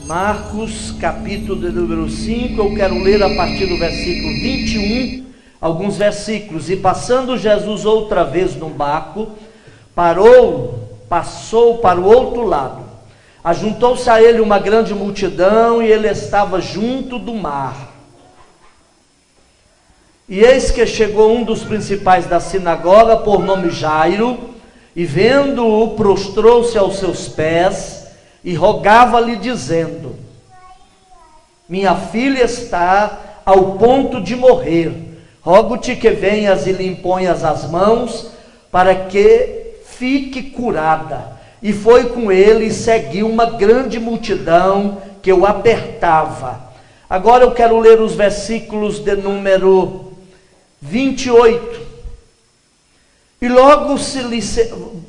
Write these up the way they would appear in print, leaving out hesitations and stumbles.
Marcos, capítulo de número 5, eu quero ler a partir do versículo 21, alguns versículos. E passando Jesus outra vez no barco, passou para o outro lado. Ajuntou-se a ele uma grande multidão, e ele estava junto do mar. E eis que chegou um dos principais da sinagoga, por nome Jairo, e vendo-o, prostrou-se aos seus pés, e rogava-lhe dizendo: minha filha está ao ponto de morrer, rogo-te que venhas e lhe imponhas as mãos, para que fique curada. E foi com ele e seguiu uma grande multidão que o apertava. Agora eu quero ler os versículos de número 28. E logo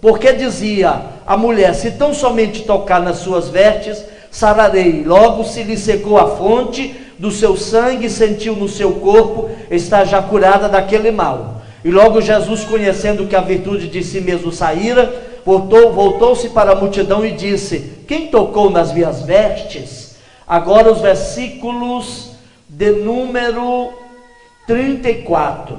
porque dizia a mulher: se tão somente tocar nas suas vestes, sararei. Logo se lhe secou a fonte do seu sangue, e sentiu no seu corpo estar já curada daquele mal. E logo Jesus, conhecendo que a virtude de si mesmo saíra, voltou-se para a multidão e disse: quem tocou nas minhas vestes? Agora os versículos de número 34.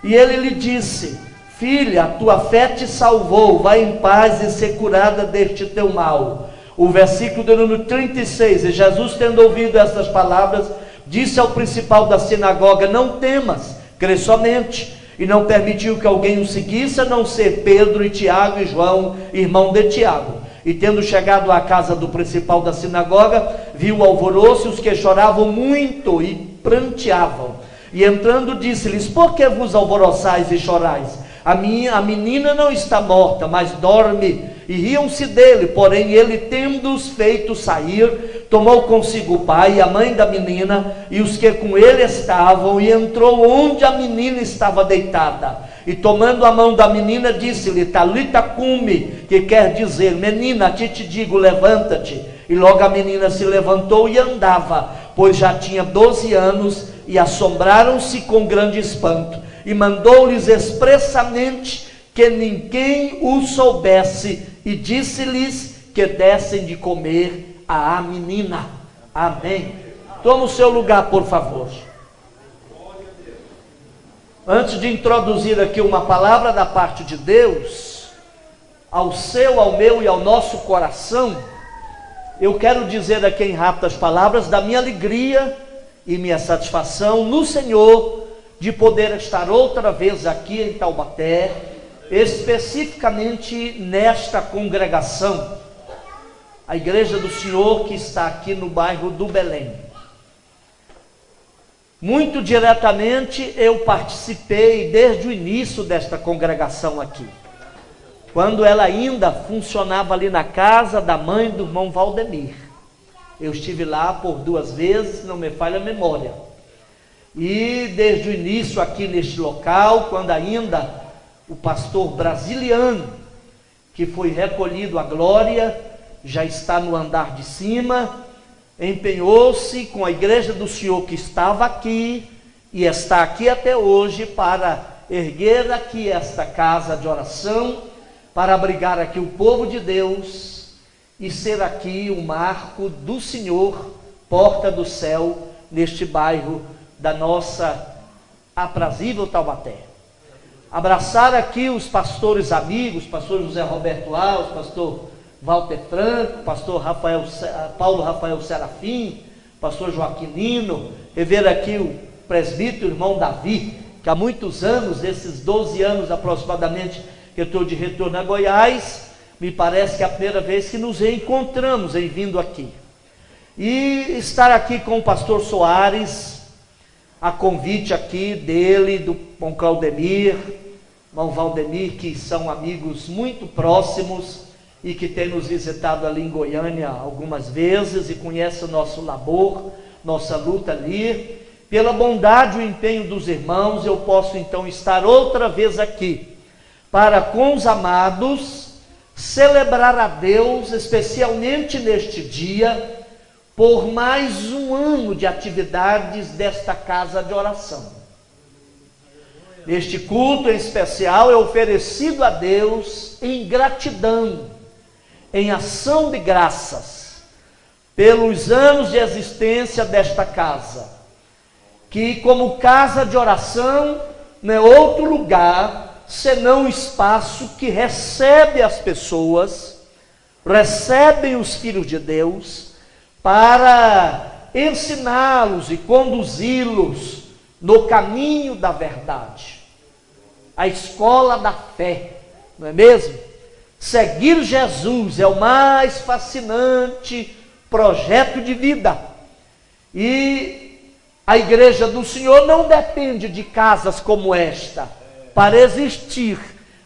E ele lhe disse: filha, a tua fé te salvou, vai em paz e ser curada deste teu mal. O versículo de número 36, e Jesus, tendo ouvido estas palavras, disse ao principal da sinagoga: não temas, crê somente. E não permitiu que alguém o seguisse, a não ser Pedro e Tiago e João, irmão de Tiago. E tendo chegado à casa do principal da sinagoga, viu o alvoroço e os que choravam muito e pranteavam. E entrando disse-lhes: por que vos alvoroçais e chorais? A menina não está morta, mas dorme. E riam-se dele. Porém ele, tendo-os feito sair, tomou consigo o pai e a mãe da menina e os que com ele estavam, e entrou onde a menina estava deitada. E tomando a mão da menina, disse-lhe: talita cumi, que quer dizer: menina, a ti te digo, levanta-te. E logo a menina se levantou e andava, pois já tinha 12 anos, e assombraram-se com grande espanto. E mandou-lhes expressamente que ninguém o soubesse, e disse-lhes que dessem de comer à menina. Amém. Toma o seu lugar, por favor. Antes de introduzir aqui uma palavra da parte de Deus, ao seu, ao meu e ao nosso coração, eu quero dizer aqui em rápidas palavras da minha alegria e minha satisfação no Senhor, de poder estar outra vez aqui em Taubaté, especificamente nesta congregação, a Igreja do Senhor, que está aqui no bairro do Belém. Muito diretamente eu participei desde o início desta congregação aqui, quando ela ainda funcionava ali na casa da mãe do irmão Valdemir. Eu estive lá por 2 vezes, não me falha a memória. E desde o início aqui neste local, quando ainda o pastor Brasiliano, que foi recolhido à glória, já está no andar de cima, empenhou-se com a Igreja do Senhor que estava aqui e está aqui até hoje, para erguer aqui esta casa de oração, para abrigar aqui o povo de Deus e ser aqui o marco do Senhor, porta do céu, neste bairro da nossa aprazível Taubaté. Abraçar aqui os pastores amigos, pastor José Roberto Alves, pastor Walter Franco, pastor Paulo Rafael Serafim, pastor Joaquim Nino, e ver aqui o presbítero irmão Davi, que há muitos anos, esses 12 anos aproximadamente, que eu estou de retorno a Goiás, me parece que é a primeira vez que nos reencontramos em vindo aqui. E estar aqui com o pastor Soares, a convite aqui dele, do irmão Claudemir, irmão Valdemir, que são amigos muito próximos e que tem nos visitado ali em Goiânia algumas vezes e conhece o nosso labor, nossa luta ali. Pela bondade e o empenho dos irmãos, eu posso então estar outra vez aqui, para com os amados, celebrar a Deus, especialmente neste dia, por mais um ano de atividades desta casa de oração. Este culto em especial é oferecido a Deus em gratidão, em ação de graças, pelos anos de existência desta casa, que como casa de oração não é outro lugar senão um espaço que recebe as pessoas, recebem os filhos de Deus, para ensiná-los e conduzi-los no caminho da verdade. A escola da fé, não é mesmo? Seguir Jesus é o mais fascinante projeto de vida. E a igreja do Senhor não depende de casas como esta para existir,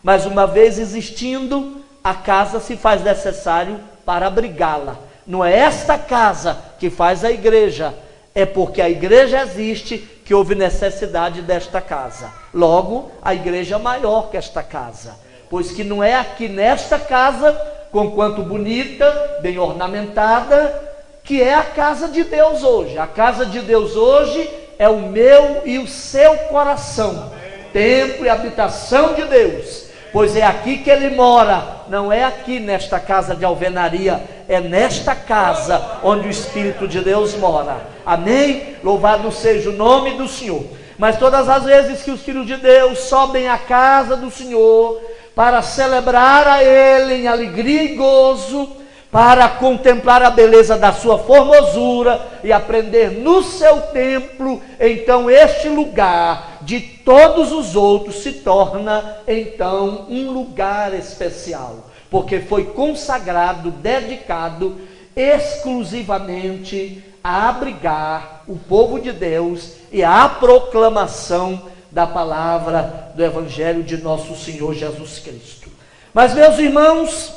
mas uma vez existindo, a casa se faz necessário para abrigá-la. Não é esta casa que faz a igreja, é porque a igreja existe que houve necessidade desta casa. Logo, a igreja é maior que esta casa, pois que não é aqui nesta casa, conquanto bonita, bem ornamentada, que é a casa de Deus hoje. A casa de Deus hoje é o meu e o seu coração, templo e habitação de Deus, pois é aqui que Ele mora. Não é aqui nesta casa de alvenaria, é nesta casa onde o Espírito de Deus mora. Amém? Louvado seja o nome do Senhor. Mas todas as vezes que os filhos de Deus sobem à casa do Senhor para celebrar a Ele em alegria e gozo, para contemplar a beleza da sua formosura e aprender no seu templo, então este lugar de todos os outros se torna então um lugar especial, porque foi consagrado, dedicado exclusivamente a abrigar o povo de Deus e à proclamação da palavra do Evangelho de nosso Senhor Jesus Cristo. Mas, meus irmãos,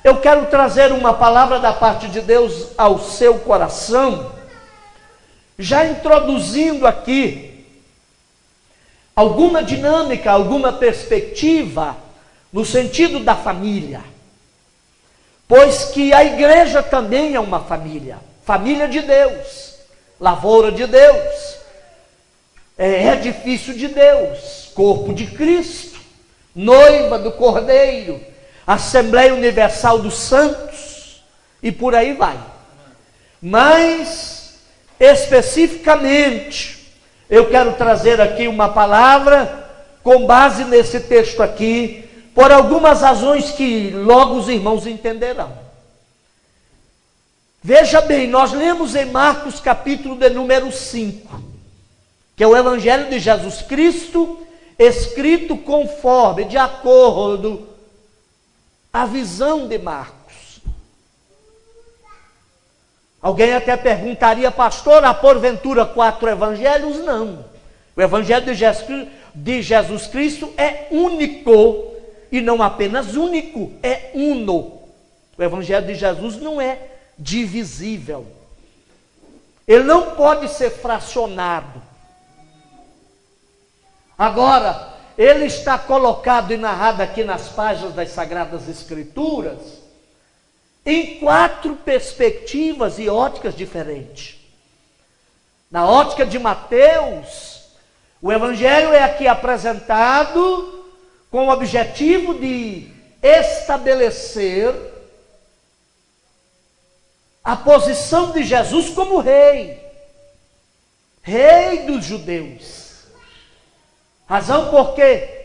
eu quero trazer uma palavra da parte de Deus ao seu coração, já introduzindo aqui alguma dinâmica, alguma perspectiva no sentido da família, pois que a igreja também é uma família, família de Deus, lavoura de Deus, edifício de Deus, corpo de Cristo, noiva do Cordeiro, Assembleia Universal dos Santos, e por aí vai. Mas, especificamente, eu quero trazer aqui uma palavra, com base nesse texto aqui, por algumas razões que logo os irmãos entenderão. Veja bem, nós lemos em Marcos capítulo de número 5, que é o Evangelho de Jesus Cristo, escrito conforme, de acordo a visão de Marcos. Alguém até perguntaria, pastor, há porventura 4 evangelhos? Não. O Evangelho de Jesus Cristo é único, e não apenas único, é uno. O Evangelho de Jesus não é divisível. Ele não pode ser fracionado. Agora, ele está colocado e narrado aqui nas páginas das Sagradas Escrituras em 4 perspectivas e óticas diferentes. Na ótica de Mateus, o Evangelho é aqui apresentado com o objetivo de estabelecer a posição de Jesus como rei dos judeus. Razão porque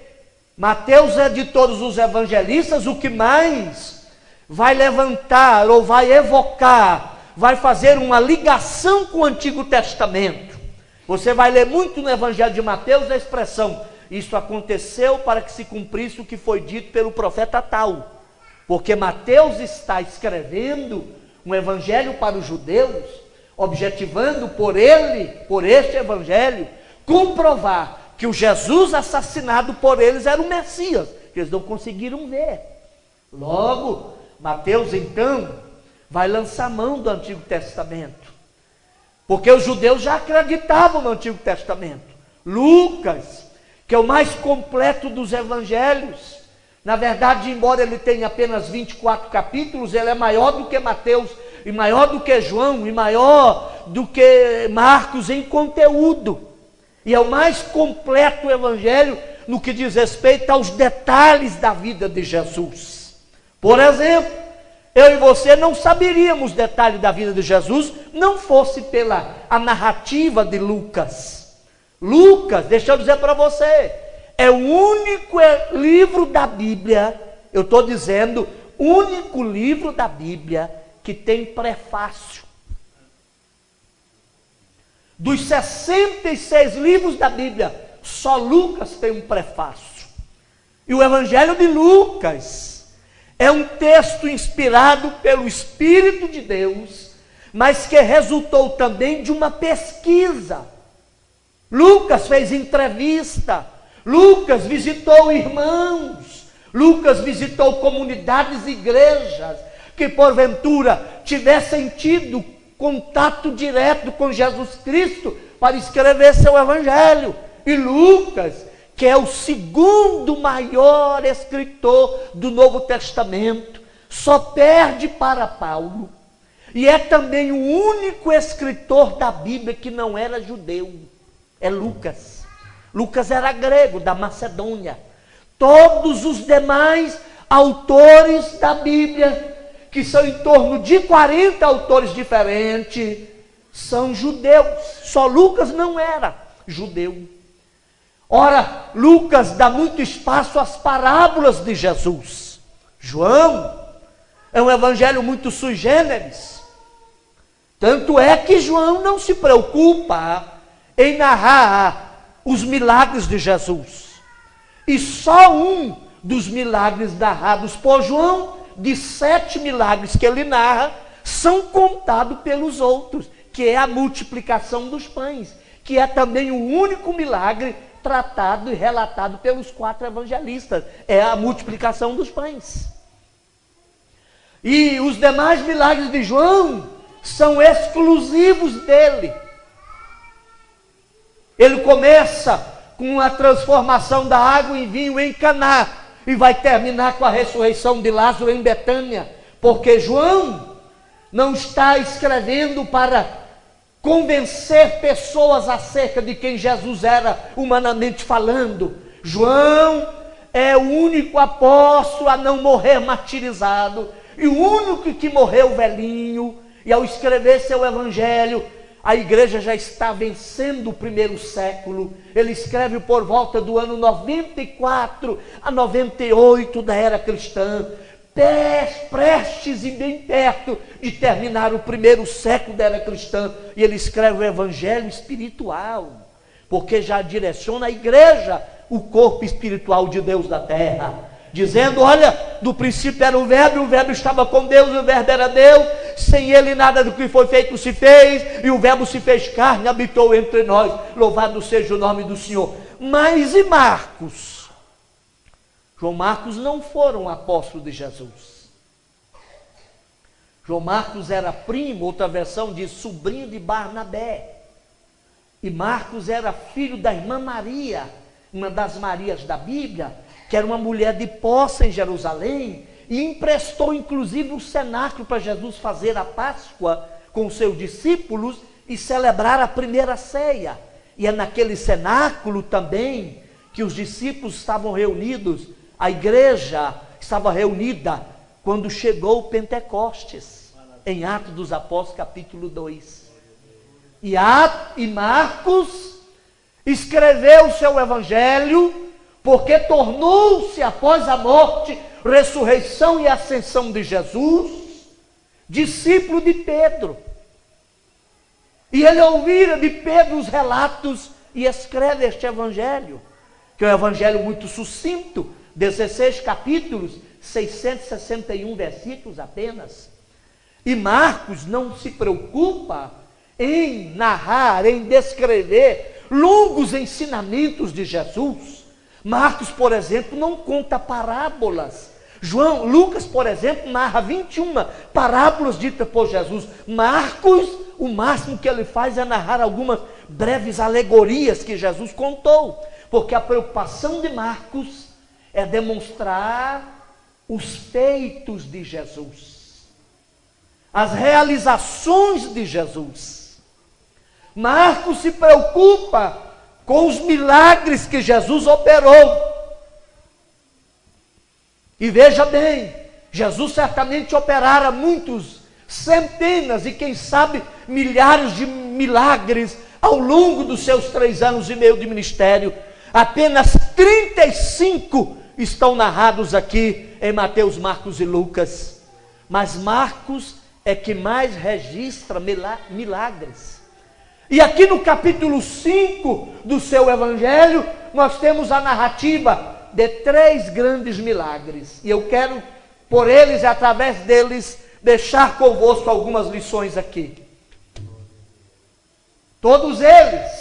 Mateus é de todos os evangelistas o que mais vai levantar ou vai evocar, vai fazer uma ligação com o Antigo Testamento. Você vai ler muito no Evangelho de Mateus a expressão: isso aconteceu para que se cumprisse o que foi dito pelo profeta tal. Porque Mateus está escrevendo um evangelho para os judeus, objetivando por este evangelho, comprovar que o Jesus assassinado por eles era o Messias, que eles não conseguiram ver. Logo, Mateus então vai lançar mão do Antigo Testamento, porque os judeus já acreditavam no Antigo Testamento. Lucas, que é o mais completo dos evangelhos, na verdade, embora ele tenha apenas 24 capítulos, ele é maior do que Mateus, e maior do que João, e maior do que Marcos em conteúdo. E é o mais completo evangelho no que diz respeito aos detalhes da vida de Jesus. Por exemplo, eu e você não saberíamos detalhes da vida de Jesus, não fosse pela a narrativa de Lucas. Lucas, deixa eu dizer para você, é o único livro da Bíblia, eu estou dizendo, único livro da Bíblia que tem prefácio. Dos 66 livros da Bíblia, só Lucas tem um prefácio. E o Evangelho de Lucas é um texto inspirado pelo Espírito de Deus, mas que resultou também de uma pesquisa. Lucas fez entrevista, Lucas visitou irmãos, Lucas visitou comunidades e igrejas que porventura tivessem tido contato direto com Jesus Cristo para escrever seu Evangelho. E Lucas, que é o segundo maior escritor do Novo Testamento, só perde para Paulo, e é também o único escritor da Bíblia que não era judeu, é Lucas. Lucas era grego, da Macedônia. Todos os demais autores da Bíblia, que são em torno de 40 autores diferentes, são judeus. Só Lucas não era judeu. Ora, Lucas dá muito espaço às parábolas de Jesus. João é um evangelho muito sui generis. Tanto é que João não se preocupa em narrar os milagres de Jesus. E só um dos milagres narrados por João, de 7 milagres que ele narra, são contados pelos outros, que é a multiplicação dos pães, que é também o único milagre tratado e relatado pelos 4 evangelistas, é a multiplicação dos pães. E os demais milagres de João são exclusivos dele. Ele começa com a transformação da água em vinho em Caná, e vai terminar com a ressurreição de Lázaro em Betânia, porque João não está escrevendo para convencer pessoas acerca de quem Jesus era humanamente falando. João é o único apóstolo a não morrer martirizado, e o único que morreu velhinho, e ao escrever seu evangelho, a igreja já está vencendo o primeiro século. Ele escreve por volta do ano 94 a 98 da era cristã, prestes e bem perto de terminar o primeiro século da era cristã, e ele escreve o evangelho espiritual, porque já direciona a igreja, o corpo espiritual de Deus da terra, dizendo: olha, do princípio era o verbo estava com Deus, o verbo era Deus, sem ele nada do que foi feito se fez, e o verbo se fez carne e habitou entre nós, louvado seja o nome do Senhor. Mas e Marcos? João Marcos não foi um apóstolo de Jesus. João Marcos era primo, outra versão diz sobrinho de Barnabé, e Marcos era filho da irmã Maria, uma das Marias da Bíblia, que era uma mulher de posse em Jerusalém, e emprestou inclusive o cenáculo para Jesus fazer a Páscoa com seus discípulos e celebrar a primeira ceia. E é naquele cenáculo também que os discípulos estavam reunidos, a igreja estava reunida quando chegou o Pentecostes, em Atos dos Apóstolos capítulo 2. E Marcos escreveu o seu evangelho, porque tornou-se, após a morte, ressurreição e ascensão de Jesus, discípulo de Pedro. E ele ouvira de Pedro os relatos e escreve este evangelho, que é um evangelho muito sucinto, 16 capítulos, 661 versículos apenas. E Marcos não se preocupa em narrar, em descrever longos ensinamentos de Jesus. Marcos, por exemplo, não conta parábolas. Lucas, por exemplo, narra 21 parábolas ditas por Jesus. Marcos, o máximo que ele faz é narrar algumas breves alegorias que Jesus contou, porque a preocupação de Marcos é demonstrar os feitos de Jesus, as realizações de Jesus. Marcos se preocupa com os milagres que Jesus operou. E veja bem, Jesus certamente operara muitos, centenas e quem sabe milhares de milagres ao longo dos seus 3 anos e meio de ministério. Apenas 35 estão narrados aqui em Mateus, Marcos e Lucas. Mas Marcos é que mais registra milagres. E aqui no capítulo 5 do seu evangelho, nós temos a narrativa de 3 grandes milagres. E eu quero, por eles e através deles, deixar convosco algumas lições aqui. Todos eles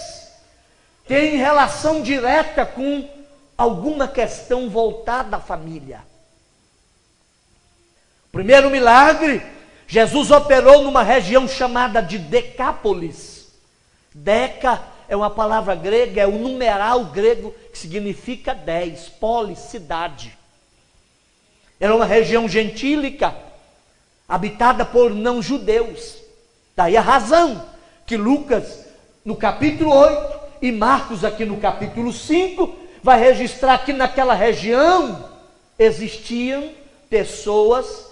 têm relação direta com alguma questão voltada à família. Primeiro milagre, Jesus operou numa região chamada de Decápolis. Deca é uma palavra grega, é um numeral grego que significa 10, polis, cidade. Era uma região gentílica, habitada por não-judeus. Daí a razão que Lucas, no capítulo 8, e Marcos aqui no capítulo 5, vai registrar que naquela região existiam pessoas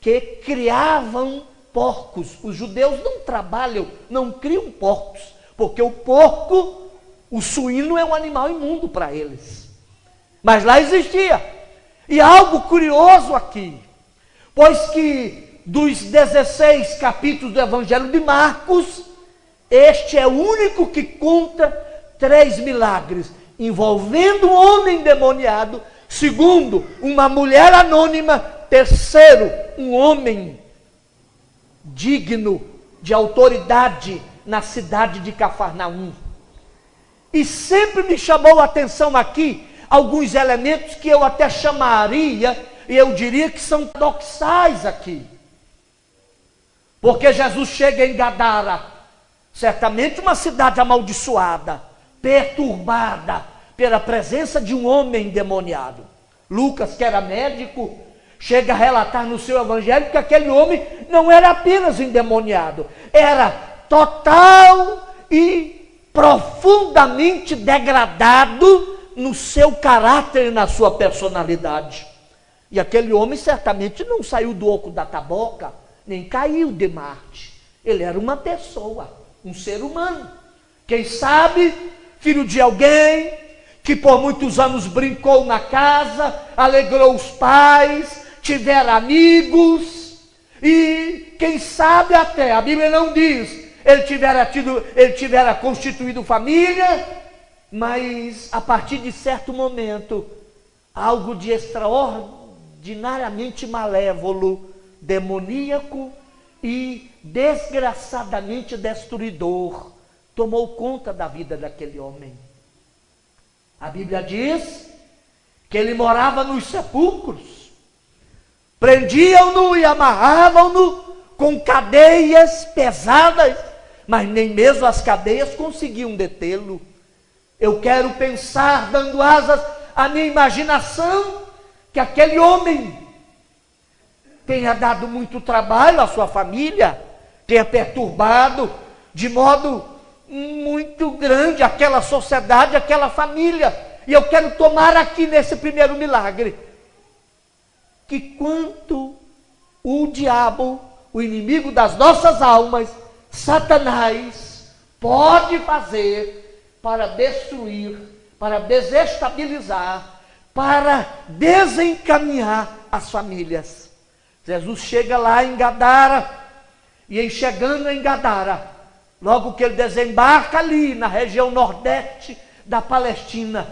que criavam porcos. Os judeus não trabalham, não criam porcos, porque o porco, o suíno é um animal imundo para eles. Mas lá existia. E há algo curioso aqui, pois que dos 16 capítulos do Evangelho de Marcos, este é o único que conta 3 milagres, envolvendo um homem endemoniado, segundo, uma mulher anônima, terceiro, um homem digno de autoridade na cidade de Cafarnaum. E sempre me chamou a atenção aqui alguns elementos que eu até chamaria, e eu diria que são paradoxais aqui. Porque Jesus chega em Gadara, certamente uma cidade amaldiçoada, perturbada pela presença de um homem endemoniado. Lucas, que era médico, chega a relatar no seu evangelho que aquele homem não era apenas endemoniado, era total e profundamente degradado no seu caráter e na sua personalidade. E aquele homem certamente não saiu do oco da taboca, nem caiu de Marte. Ele era uma pessoa, um ser humano. Quem sabe, filho de alguém que por muitos anos brincou na casa, alegrou os pais, tivera amigos, e quem sabe até, a Bíblia não diz, ele tivera constituído família, mas a partir de certo momento, algo de extraordinariamente malévolo, demoníaco e desgraçadamente destruidor tomou conta da vida daquele homem. A Bíblia diz que ele morava nos sepulcros, prendiam-no e amarravam-no com cadeias pesadas, mas nem mesmo as cadeias conseguiam detê-lo. Eu quero pensar, dando asas à minha imaginação, que aquele homem tenha dado muito trabalho à sua família, tenha perturbado de modo muito grande aquela sociedade, aquela família. E eu quero tomar aqui nesse primeiro milagre, que quanto o diabo, o inimigo das nossas almas, Satanás, pode fazer para destruir, para desestabilizar, para desencaminhar as famílias. Jesus chega lá em Gadara, e em chegando em Gadara, logo que ele desembarca ali na região nordeste da Palestina,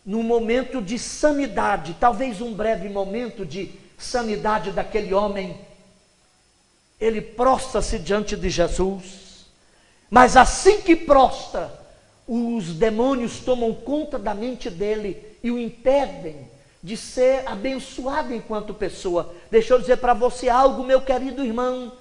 num momento de sanidade, talvez um breve momento de sanidade daquele homem, ele prostra-se diante de Jesus, mas assim que prostra, os demônios tomam conta da mente dele e o impedem de ser abençoado enquanto pessoa. Deixa eu dizer para você algo, meu querido irmão,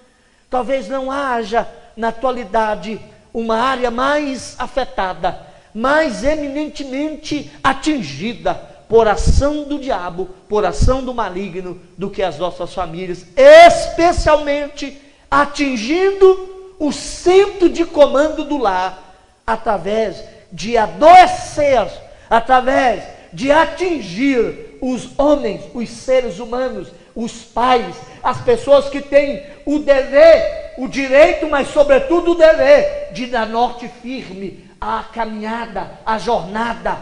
talvez não haja na atualidade uma área mais afetada, mais eminentemente atingida por ação do diabo, por ação do maligno, do que as nossas famílias, especialmente atingindo o centro de comando do lar, através de adoecer, através de atingir os homens, os seres humanos, os pais, as pessoas que têm o dever, o direito, mas sobretudo o dever de dar norte firme à caminhada, à jornada,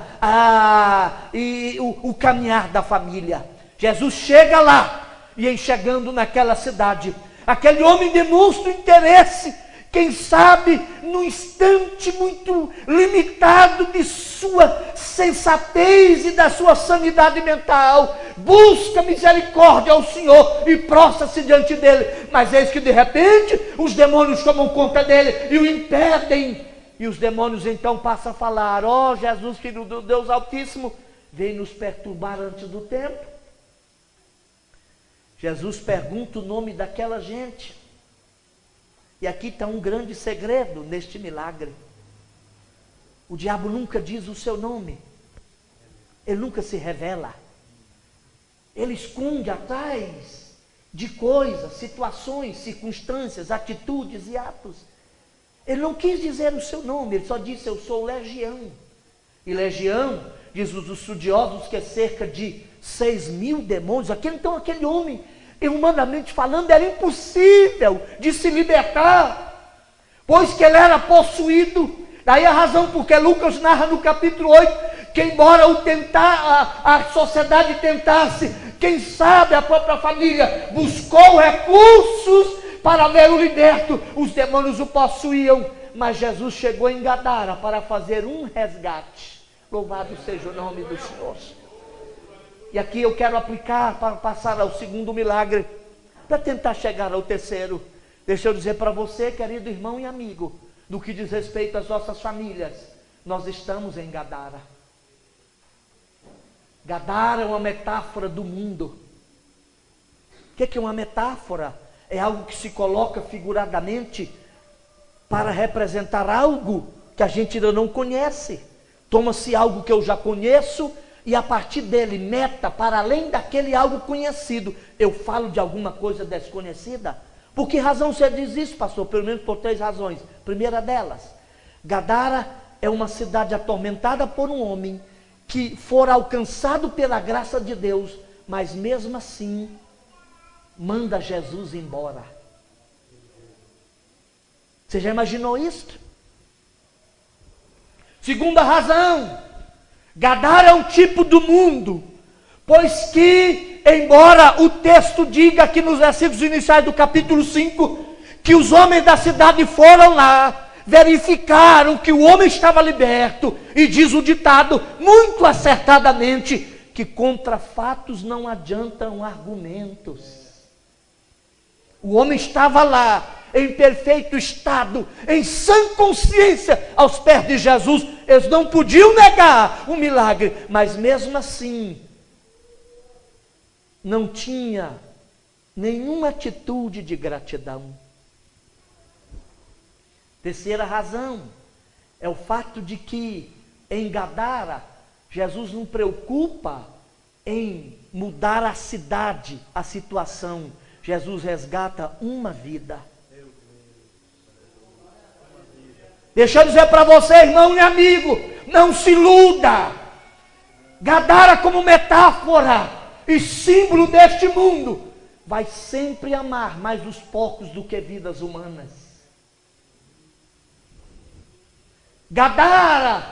o caminhar da família. Jesus chega lá, e em chegando naquela cidade, aquele homem demonstra interesse, quem sabe num instante muito limitado de sua sensatez e da sua sanidade mental, busca misericórdia ao Senhor e prostra-se diante dele. Mas eis que de repente os demônios tomam conta dele e o impedem. E os demônios então passam a falar: ó Jesus, Filho do Deus Altíssimo, vem nos perturbar antes do tempo. Jesus pergunta o nome daquela gente. E aqui está um grande segredo neste milagre. O diabo nunca diz o seu nome. Ele nunca se revela. Ele esconde atrás de coisas, situações, circunstâncias, atitudes e atos. Ele não quis dizer o seu nome, ele só disse: eu sou Legião. E Legião, diz os estudiosos, que é cerca de 6.000 demônios. Então aquele homem, humanamente falando, era impossível de se libertar, pois que ele era possuído. Daí a razão porque Lucas narra no capítulo 8, que embora a sociedade tentasse, quem sabe a própria família buscou recursos para ver o liberto, os demônios o possuíam, mas Jesus chegou em Gadara para fazer um resgate. Louvado seja o nome do Senhor. E aqui eu quero aplicar para passar ao segundo milagre, para tentar chegar ao terceiro. Deixa eu dizer para você, querido irmão e amigo, no que diz respeito às nossas famílias, nós estamos em Gadara. Gadara é uma metáfora do mundo. O que é uma metáfora? É algo que se coloca figuradamente para representar algo que a gente ainda não conhece. Toma-se algo que eu já conheço e a partir dele meta para além daquele algo conhecido. Eu falo de alguma coisa desconhecida. Por que razão você diz isso, pastor? Pelo menos por 3 razões. Primeira delas, Gadara é uma cidade atormentada por um homem que fora alcançado pela graça de Deus, mas mesmo assim manda Jesus embora. Você já imaginou isso? Segunda razão, Gadara é um tipo do mundo, pois que, embora o texto diga aqui nos versículos iniciais do capítulo 5, que os homens da cidade foram lá, verificaram que o homem estava liberto, e diz o ditado, muito acertadamente, que contra fatos não adiantam argumentos. O homem estava lá, em perfeito estado, em sã consciência, aos pés de Jesus. Eles não podiam negar o milagre, mas mesmo assim, não tinha nenhuma atitude de gratidão. Terceira razão, é o fato de que em Gadara, Jesus não preocupa em mudar a cidade, a situação. Jesus resgata uma vida. Deixa eu dizer para você, irmão e amigo, não se iluda. Gadara, como metáfora e símbolo deste mundo, vai sempre amar mais os porcos do que vidas humanas. Gadara,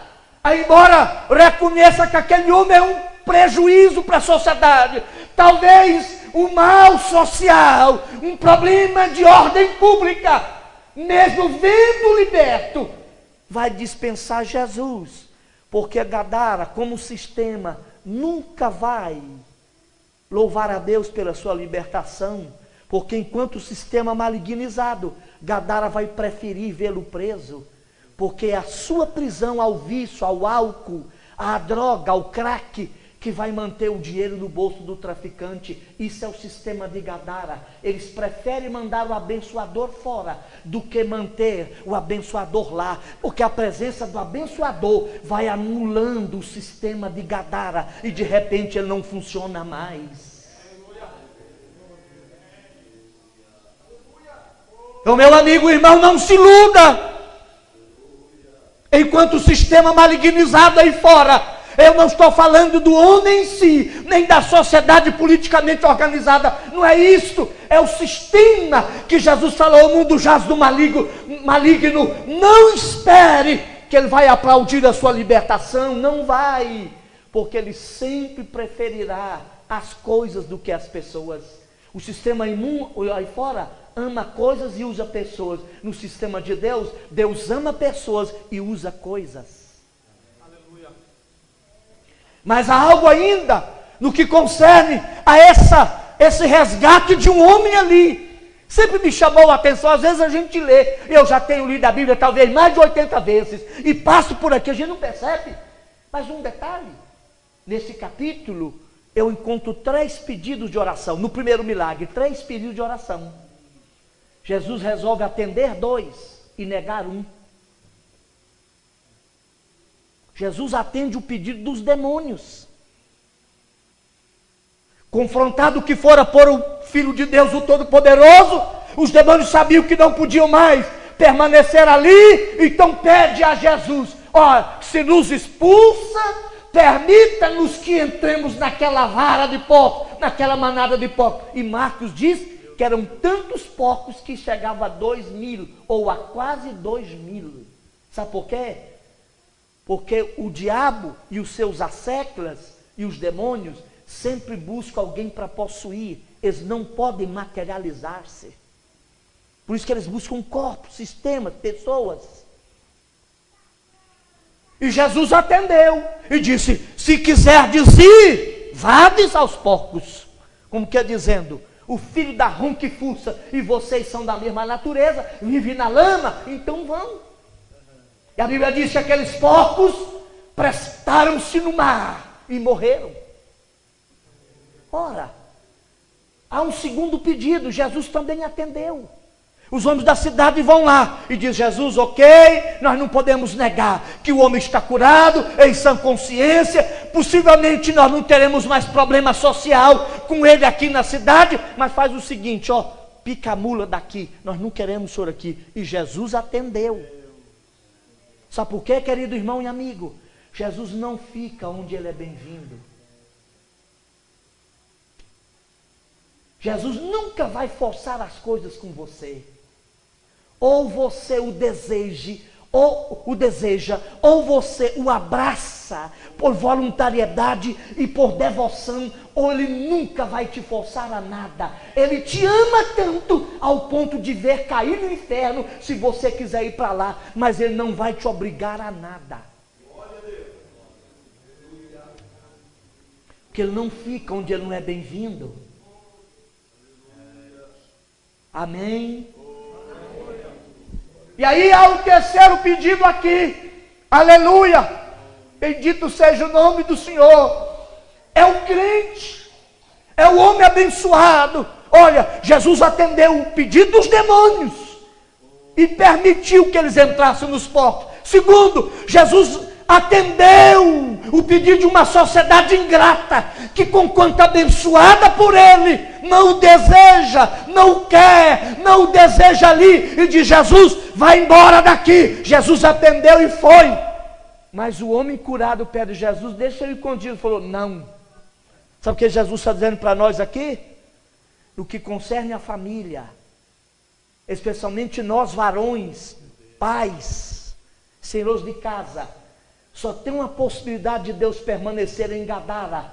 embora reconheça que aquele homem é um prejuízo para a sociedade, talvez um mal social, um problema de ordem pública, mesmo vendo liberto, vai dispensar Jesus, porque Gadara, como sistema, nunca vai louvar a Deus pela sua libertação, porque enquanto sistema malignizado, Gadara vai preferir vê-lo preso, porque é a sua prisão ao vício, ao álcool, à droga, ao crack, que vai manter o dinheiro no bolso do traficante. Isso é o sistema de Gadara. Eles preferem mandar o abençoador fora do que manter o abençoador lá, porque a presença do abençoador vai anulando o sistema de Gadara e de repente ele não funciona mais. Então, meu amigo e irmão, não se iluda. Enquanto o sistema malignizado aí fora Eu não estou falando do homem em si, nem da sociedade politicamente organizada. Não é isso. É o sistema que Jesus falou. O mundo jaz do maligno. Não espere que ele vai aplaudir a sua libertação. Não vai. Porque ele sempre preferirá as coisas do que as pessoas. O sistema imune aí fora ama coisas e usa pessoas. No sistema de Deus, Deus ama pessoas e usa coisas. Aleluia. Mas há algo ainda no que concerne a esse resgate de um homem ali. Sempre me chamou a atenção. Às vezes a gente lê, eu já tenho lido a Bíblia talvez mais de 80 vezes, e passo por aqui, a gente não percebe. Mas um detalhe, nesse capítulo, eu encontro 3 pedidos de oração. No primeiro milagre, 3 pedidos de oração. Jesus resolve atender 2 e negar 1. Jesus atende o pedido dos demônios. Confrontado que fora por o Filho de Deus, o Todo-Poderoso, os demônios sabiam que não podiam mais permanecer ali, então pede a Jesus: ó, se nos expulsa, permita-nos que entremos naquela vara de porcos, naquela manada de porcos. E Marcos diz que eram tantos porcos que chegava a 2.000, ou a quase 2.000. Sabe por quê? Porque o diabo e os seus asseclas e os demônios sempre buscam alguém para possuir. Eles não podem materializar-se. Por isso que eles buscam corpos, sistemas, pessoas. E Jesus atendeu e disse: se quiserdes ir, vades aos porcos. Como que é dizendo? O filho da rum que fuça, e vocês são da mesma natureza, vivem na lama, então vão. E a Bíblia diz que aqueles porcos prestaram-se no mar e morreram. Ora, há um segundo pedido, Jesus também atendeu. Os homens da cidade vão lá e diz: Jesus, ok, nós não podemos negar que o homem está curado, em sã consciência, possivelmente nós não teremos mais problema social com ele aqui na cidade, mas faz o seguinte, ó, pica a mula daqui, nós não queremos o senhor aqui. E Jesus atendeu. Sabe por quê, querido irmão e amigo? Jesus não fica onde ele é bem-vindo. Jesus nunca vai forçar as coisas com você. Ou você o deseja, ou você o abraça por voluntariedade e por devoção, ou ele nunca vai te forçar a nada. Ele te ama tanto ao ponto de ver cair no inferno se você quiser ir para lá, mas ele não vai te obrigar a nada. Porque ele não fica onde ele não é bem-vindo. Amém? E aí há o terceiro pedido aqui. Aleluia! Bendito seja o nome do Senhor. É o crente, é o homem abençoado. Olha, Jesus atendeu o pedido dos demônios e permitiu que eles entrassem nos porcos. Segundo, Jesus atendeu o pedido de uma sociedade ingrata, que conquanto abençoada por ele, não o deseja, não o quer, não o deseja ali, e diz: Jesus, vai embora daqui. Jesus atendeu e foi. Mas o homem curado pede: Jesus, deixa ele escondido. Falou: não. Sabe o que Jesus está dizendo para nós aqui? No que concerne a família, especialmente nós varões, pais, senhores de casa, só tem uma possibilidade de Deus permanecer em Gadara,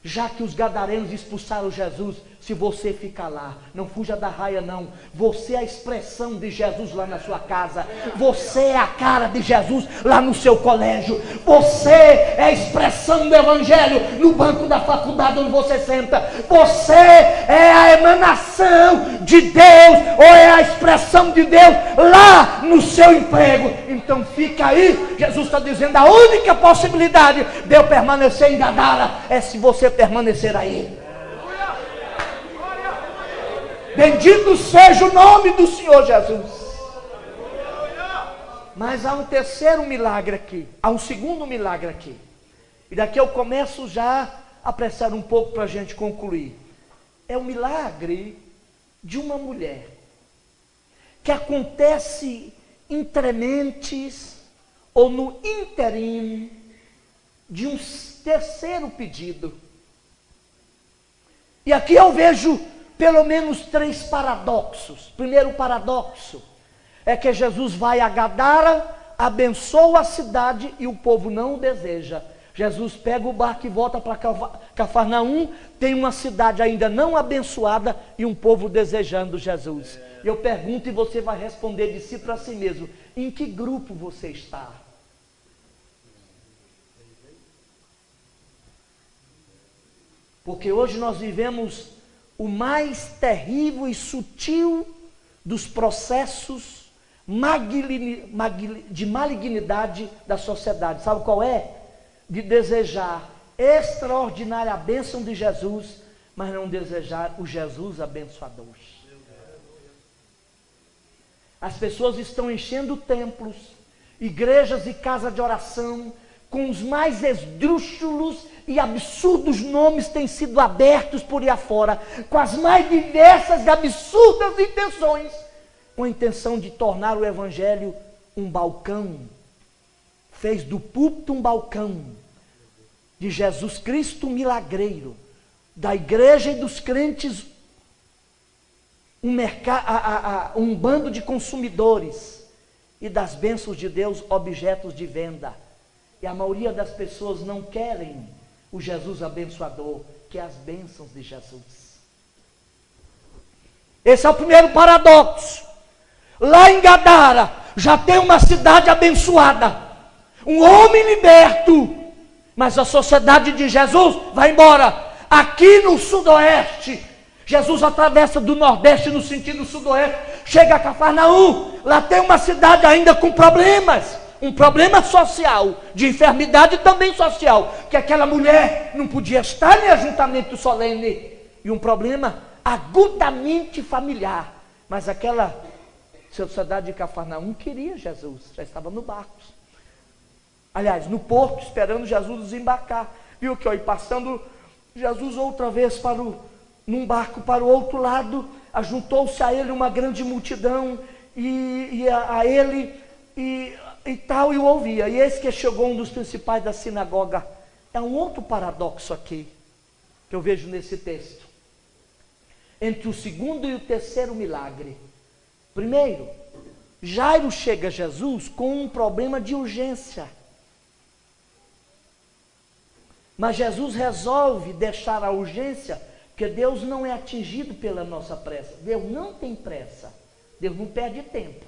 já que os gadarenos expulsaram Jesus. Se você ficar lá, não fuja da raia não. Você é a expressão de Jesus lá na sua casa. Você é a cara de Jesus lá no seu colégio. Você é a expressão do Evangelho no banco da faculdade onde você senta. Você é a emanação de Deus, ou é a expressão de Deus lá no seu emprego. Então fica aí. Jesus está dizendo: a única possibilidade de eu permanecer em Gadara é se você permanecer aí. Bendito seja o nome do Senhor Jesus. Mas há um terceiro milagre aqui. Há um segundo milagre aqui. E daqui eu começo já a apressar um pouco para a gente concluir. É o milagre de uma mulher, que acontece entre mentes ou no interim de um terceiro pedido. E aqui eu vejo pelo menos 3 paradoxos. Primeiro paradoxo é que Jesus vai a Gadara, abençoa a cidade e o povo não o deseja. Jesus pega o barco e volta para Cafarnaum, tem uma cidade ainda não abençoada e um povo desejando Jesus. E eu pergunto e você vai responder de si para si mesmo: em que grupo você está? Porque hoje nós vivemos o mais terrível e sutil dos processos de malignidade da sociedade. Sabe qual é? De desejar extraordinária bênção de Jesus, mas não desejar o Jesus abençoador. As pessoas estão enchendo templos, igrejas e casas de oração, com os mais esdrúxulos e absurdos nomes têm sido abertos por aí afora, com as mais diversas e absurdas intenções, com a intenção de tornar o evangelho um balcão. Fez do púlpito um balcão, de Jesus Cristo um milagreiro, da igreja e dos crentes um bando de consumidores, e das bênçãos de Deus objetos de venda. E a maioria das pessoas não querem o Jesus abençoador, que é as bênçãos de Jesus. Esse é o primeiro paradoxo. Lá em Gadara já tem uma cidade abençoada, um homem liberto, mas a sociedade de Jesus vai embora. Aqui no sudoeste, Jesus atravessa do nordeste no sentido sudoeste, chega a Cafarnaum, lá tem uma cidade ainda com problemas, um problema social, de enfermidade também social, que aquela mulher não podia estar em ajuntamento solene, e um problema agudamente familiar, mas aquela sociedade de Cafarnaum queria Jesus, já estava no barco, aliás, no porto, esperando Jesus desembarcar, viu que aí passando Jesus outra vez num barco para o outro lado, ajuntou-se a ele uma grande multidão, e o ouvia. E eis que chegou um dos principais da sinagoga. É um outro paradoxo aqui, que eu vejo nesse texto. Entre o segundo e o terceiro milagre. Primeiro, Jairo chega a Jesus com um problema de urgência. Mas Jesus resolve deixar a urgência, porque Deus não é atingido pela nossa pressa. Deus não tem pressa. Deus não perde tempo.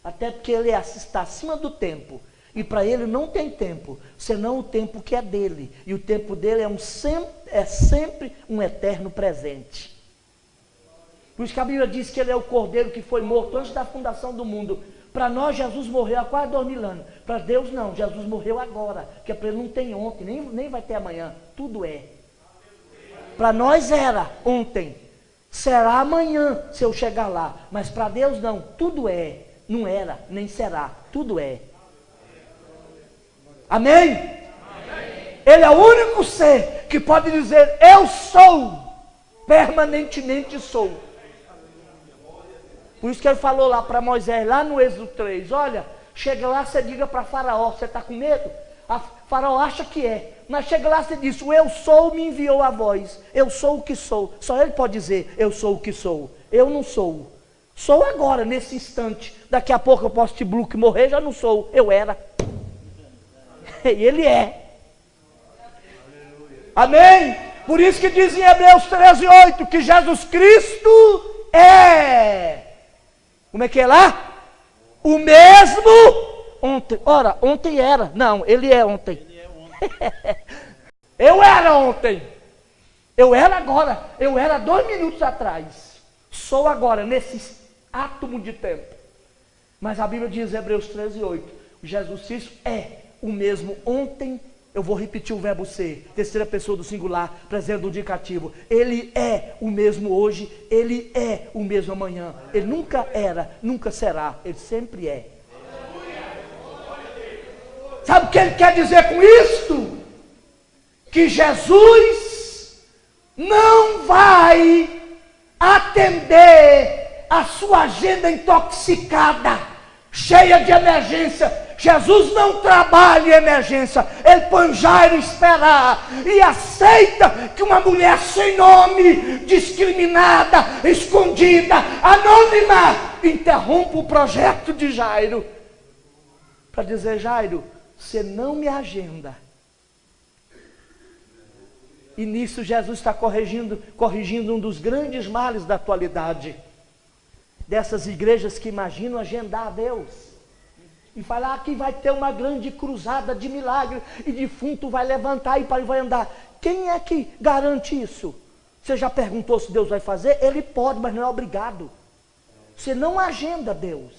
Até porque Ele está acima do tempo. E para Ele não tem tempo, senão o tempo que é dele. E o tempo dele é sempre um eterno presente. Por isso que a Bíblia diz que Ele é o Cordeiro que foi morto antes da fundação do mundo. Para nós, Jesus morreu há quase 2000 anos. Para Deus, não. Jesus morreu agora. Porque para Ele não tem ontem, nem vai ter amanhã. Tudo é. Para nós era ontem. Será amanhã, se eu chegar lá. Mas para Deus, não. Tudo é. Não era, nem será. Tudo é. Amém? Amém? Ele é o único ser que pode dizer: eu sou. Permanentemente sou. Por isso que ele falou lá para Moisés, lá no Êxodo 3, olha, chega lá, você diga para Faraó, você está com medo? A Faraó acha que é, mas chega lá, você diz, o eu sou me enviou a voz, eu sou o que sou. Só ele pode dizer, eu sou o que sou, eu não sou. Sou agora, nesse instante, daqui a pouco eu posso te bloquear e morrer, já não sou, eu era. E ele é. Amém? Por isso que diz em Hebreus 13:8, que Jesus Cristo é... Como é que é lá? O mesmo ontem. Ora, ontem era. Não, ele é ontem. Eu era ontem. Eu era agora. Eu era 2 minutos atrás. Sou agora, nesse átomo de tempo. Mas a Bíblia diz, Hebreus 13:8, Jesus Cristo é o mesmo ontem. Eu vou repetir o verbo ser, terceira pessoa do singular, presente do indicativo. Ele é o mesmo hoje, ele é o mesmo amanhã. Ele nunca era, nunca será, ele sempre é. Sabe o que ele quer dizer com isto? Que Jesus não vai atender a sua agenda intoxicada, cheia de emergência, Jesus não trabalha em emergência, ele põe Jairo esperar e aceita que uma mulher sem nome, discriminada, escondida, anônima, interrompa o projeto de Jairo para dizer: Jairo, você não me agenda. E nisso Jesus está corrigindo um dos grandes males da atualidade, dessas igrejas que imaginam agendar a Deus e falar que vai ter uma grande cruzada de milagre e defunto vai levantar e vai andar. Quem é que garante isso? Você já perguntou se Deus vai fazer? Ele pode, mas não é obrigado. Você não agenda Deus.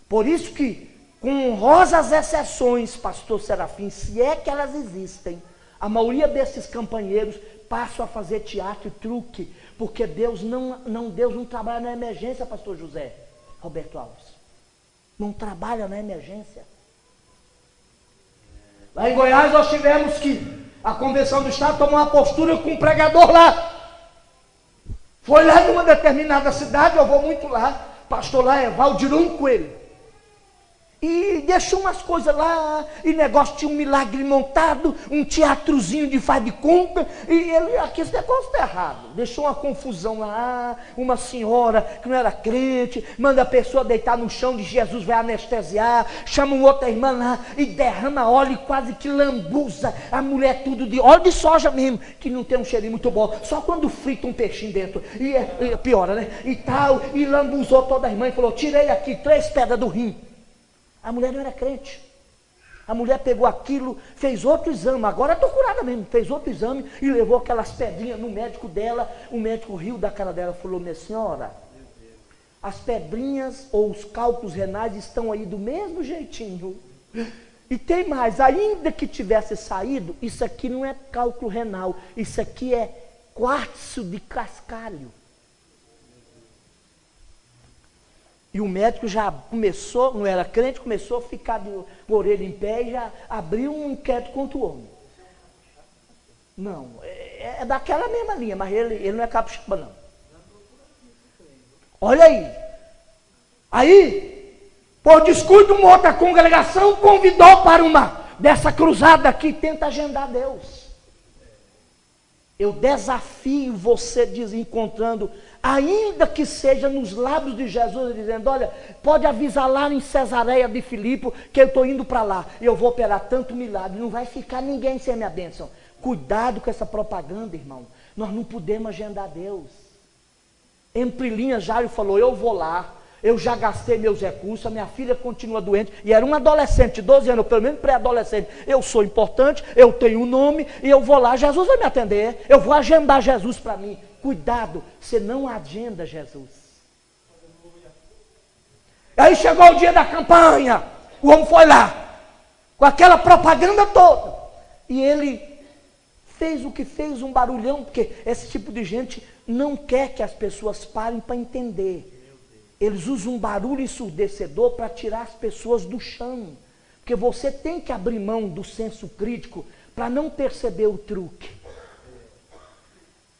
Por isso que, com honrosas exceções, pastor Serafim, se é que elas existem, a maioria desses campanheiros passam a fazer teatro e truque, porque Deus não trabalha na emergência, pastor José Roberto Alves. Não trabalha na emergência. Lá em Goiás nós tivemos que a Convenção do Estado tomou uma postura com um pregador lá. Foi lá numa determinada cidade, eu vou muito lá, pastor lá é Valdirão Coelho. E deixou umas coisas lá, e negócio tinha um milagre montado, um teatrozinho de faz de conta, e ele, aqui esse negócio está errado. Deixou uma confusão lá, uma senhora que não era crente, manda a pessoa deitar no chão, diz: Jesus vai anestesiar, chama uma outra irmã lá, e derrama óleo e quase que lambuza a mulher tudo de óleo de soja mesmo, que não tem um cheirinho muito bom, só quando frita um peixinho dentro, e piora, né? E tal, e lambuzou toda a irmã e falou: tirei aqui 3 pedras do rim. A mulher não era crente. A mulher pegou aquilo, fez outro exame, agora estou curada mesmo, fez outro exame e levou aquelas pedrinhas no médico dela. O médico riu da cara dela e falou: minha senhora, as pedrinhas ou os cálculos renais estão aí do mesmo jeitinho. E tem mais, ainda que tivesse saído, isso aqui não é cálculo renal, isso aqui é quartzo de cascalho. E o médico já começou, não era crente, começou a ficar de orelha em pé e já abriu um inquérito contra o homem. Não, é daquela mesma linha, mas ele não é capixaba não. Olha aí. Aí, por descuido, uma outra congregação convidou para uma dessa cruzada aqui, tenta agendar Deus. Eu desafio você encontrando, ainda que seja nos lábios de Jesus, dizendo: olha, pode avisar lá em Cesareia de Filipe, que eu estou indo para lá, e eu vou operar tanto milagre, não vai ficar ninguém sem minha bênção. Cuidado com essa propaganda, irmão. Nós não podemos agendar Deus. Entre linhas, Jairo falou: eu vou lá, eu já gastei meus recursos, a minha filha continua doente, e era uma adolescente, 12 anos, pelo menos pré-adolescente. Eu sou importante, eu tenho um nome, e eu vou lá, Jesus vai me atender, eu vou agendar Jesus para mim. Cuidado, você não agenda Jesus. Aí chegou o dia da campanha, o homem foi lá, com aquela propaganda toda, e ele fez o que fez, um barulhão, porque esse tipo de gente não quer que as pessoas parem para entender. Eles usam um barulho ensurdecedor para tirar as pessoas do chão, porque você tem que abrir mão do senso crítico para não perceber o truque.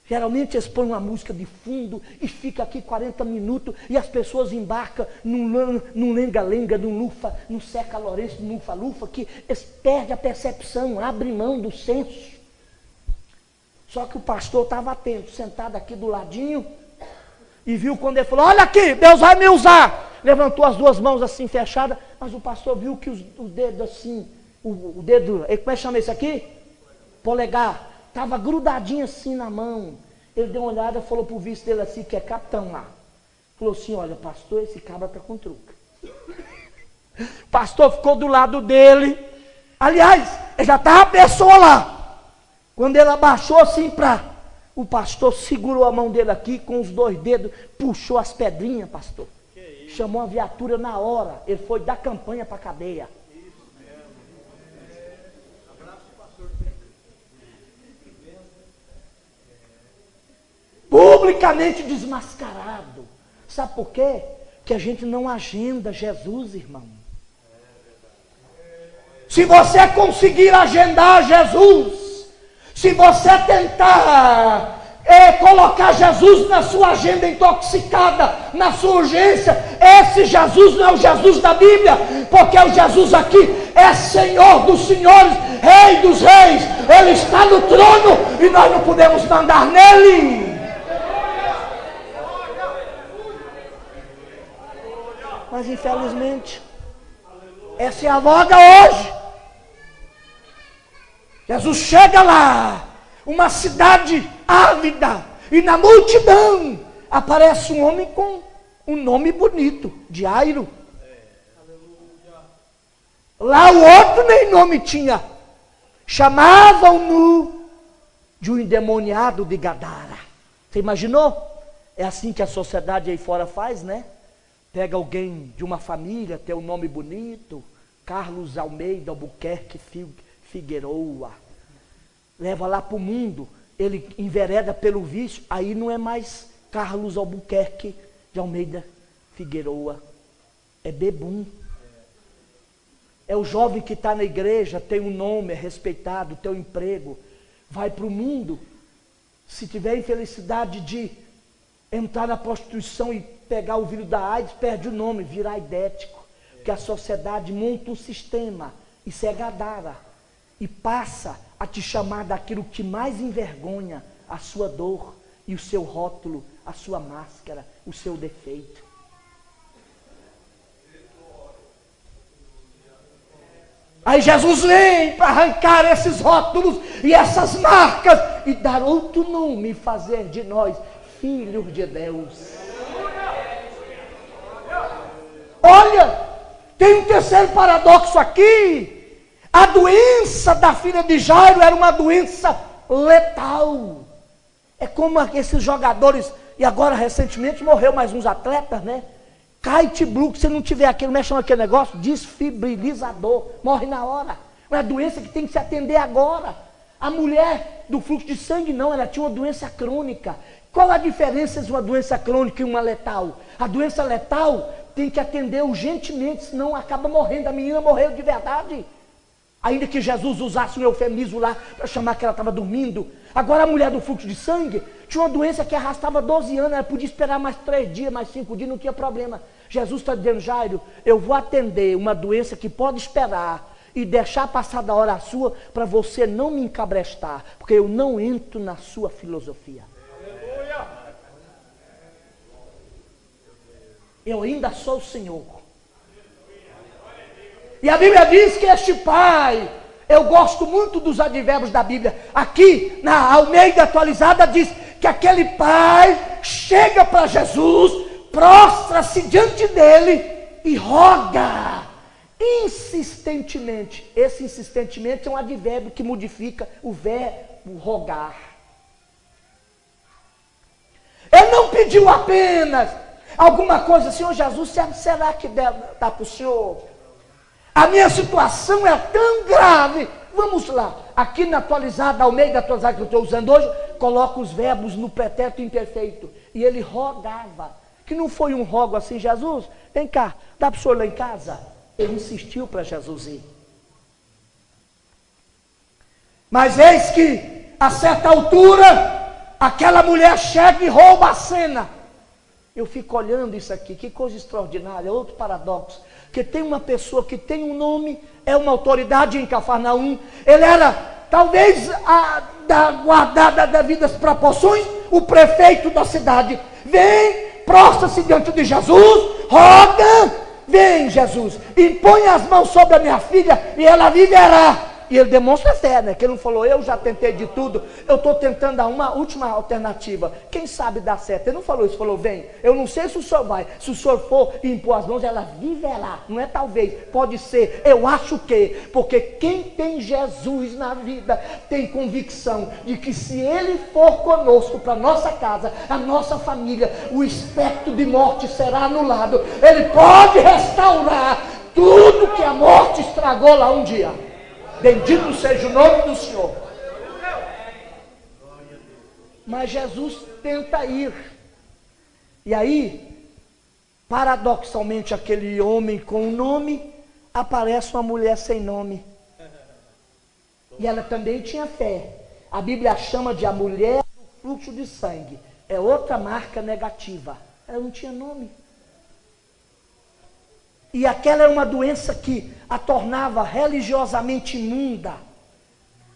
Geralmente eles põem uma música de fundo e fica aqui 40 minutos e as pessoas embarcam num lenga-lenga, num lufa, num seca Lourenço, num lufa-lufa, que eles perdem a percepção, abrem mão do senso. Só que o pastor estava atento, sentado aqui do ladinho, e viu quando ele falou: olha aqui, Deus vai me usar. Levantou as 2 mãos assim fechadas, mas o pastor viu que os dedos assim, o dedo, como é que chama esse aqui? Polegar. Estava grudadinho assim na mão. Ele deu uma olhada e falou para o vice dele assim, que é capitão lá. Falou assim: olha, pastor, esse cabra está com truque. O pastor ficou do lado dele. Aliás, já estava a pessoa lá. Quando ele abaixou assim o pastor segurou a mão dele aqui com os 2 dedos, puxou as pedrinhas, pastor. Chamou a viatura na hora. Ele foi da campanha para a cadeia. Publicamente desmascarado. Sabe por quê? Que a gente não agenda Jesus, irmão. Se você conseguir agendar Jesus, se você tentar colocar Jesus na sua agenda intoxicada, na sua urgência, Esse Jesus não é o Jesus da Bíblia, porque o Jesus aqui é Senhor dos senhores, Rei dos reis. Ele está no trono e nós não podemos mandar nele. Mas infelizmente, essa é a moda hoje. Jesus chega lá, uma cidade ávida, e na multidão aparece um homem com um nome bonito, Jairo. Lá o outro nem nome tinha. Chamavam-no de um endemoniado de Gadara. Você imaginou? É assim que a sociedade aí fora faz, né? Pega alguém de uma família, tem um nome bonito, Carlos Almeida Albuquerque Figueroa, leva lá para o mundo, ele envereda pelo vício, aí não é mais Carlos Albuquerque de Almeida Figueroa, é bebum. É o jovem que está na igreja, tem um nome, é respeitado, tem um emprego, vai para o mundo, se tiver infelicidade de entrar na prostituição e pegar o vírus da AIDS, perde o nome, vira aidético, porque a sociedade monta um sistema, isso é Gadara, e passa a te chamar daquilo que mais envergonha a sua dor, e o seu rótulo, a sua máscara, o seu defeito. Aí Jesus vem para arrancar esses rótulos e essas marcas e dar outro nome e fazer de nós filhos de Deus. Olha, tem um terceiro paradoxo aqui. A doença da filha de Jairo era uma doença letal. É como esses jogadores, e agora recentemente morreu mais uns atletas, né? Kite Blue, que se não tiver aquele, como é que chama aquele negócio? Desfibrilizador, morre na hora. É uma doença que tem que se atender agora. A mulher do fluxo de sangue não, ela tinha uma doença crônica. Qual a diferença entre uma doença crônica e uma letal? A doença letal tem que atender urgentemente, senão acaba morrendo. A menina morreu de verdade. Ainda que Jesus usasse um eufemismo lá para chamar que ela estava dormindo. Agora a mulher do fluxo de sangue tinha uma doença que arrastava 12 anos, ela podia esperar mais 3 dias, mais 5 dias, não tinha problema. Jesus está dizendo, Jairo, eu vou atender uma doença que pode esperar e deixar passar da hora sua para você não me encabrestar, porque eu não entro na sua filosofia. Eu ainda sou o Senhor. E a Bíblia diz que este pai, eu gosto muito dos advérbios da Bíblia, aqui na Almeida atualizada diz que aquele pai chega para Jesus, prostra-se diante dele e roga insistentemente. Esse insistentemente é um advérbio que modifica o verbo rogar. Ele não pediu apenas alguma coisa, Senhor Jesus, será que dá para o Senhor? A minha situação é tão grave. Vamos lá. Aqui na atualizada, Almeida atualizada que eu estou usando hoje, coloca os verbos no pretérito imperfeito. E ele rogava. Que não foi um rogo assim, Jesus, vem cá, dá para o senhor lá em casa? Ele insistiu para Jesus ir. Mas eis que, a certa altura, aquela mulher chega e rouba a cena. Eu fico olhando isso aqui, que coisa extraordinária, outro paradoxo. Que tem uma pessoa que tem um nome, é uma autoridade em Cafarnaum, ele era, talvez, guardada devidas proporções, o prefeito da cidade. Vem, prostra-se diante de Jesus, roga, vem Jesus, impõe as mãos sobre a minha filha e ela viverá. E ele demonstra fé, né? Que ele não falou, eu já tentei de tudo, eu estou tentando dar uma última alternativa. Quem sabe dá certo? Ele não falou isso, falou, vem, eu não sei se o senhor vai, se o senhor for e impor as mãos, ela viverá. Não é talvez, pode ser, eu acho que, porque quem tem Jesus na vida tem convicção de que se ele for conosco para nossa casa, a nossa família, o espectro de morte será anulado. Ele pode restaurar tudo que a morte estragou lá um dia. Bendito seja o nome do Senhor. Mas Jesus tenta ir. E aí, paradoxalmente, aquele homem com um nome, aparece uma mulher sem nome. E ela também tinha fé. A Bíblia chama de a mulher do fluxo de sangue. É outra marca negativa. Ela não tinha nome. E aquela era uma doença que a tornava religiosamente imunda,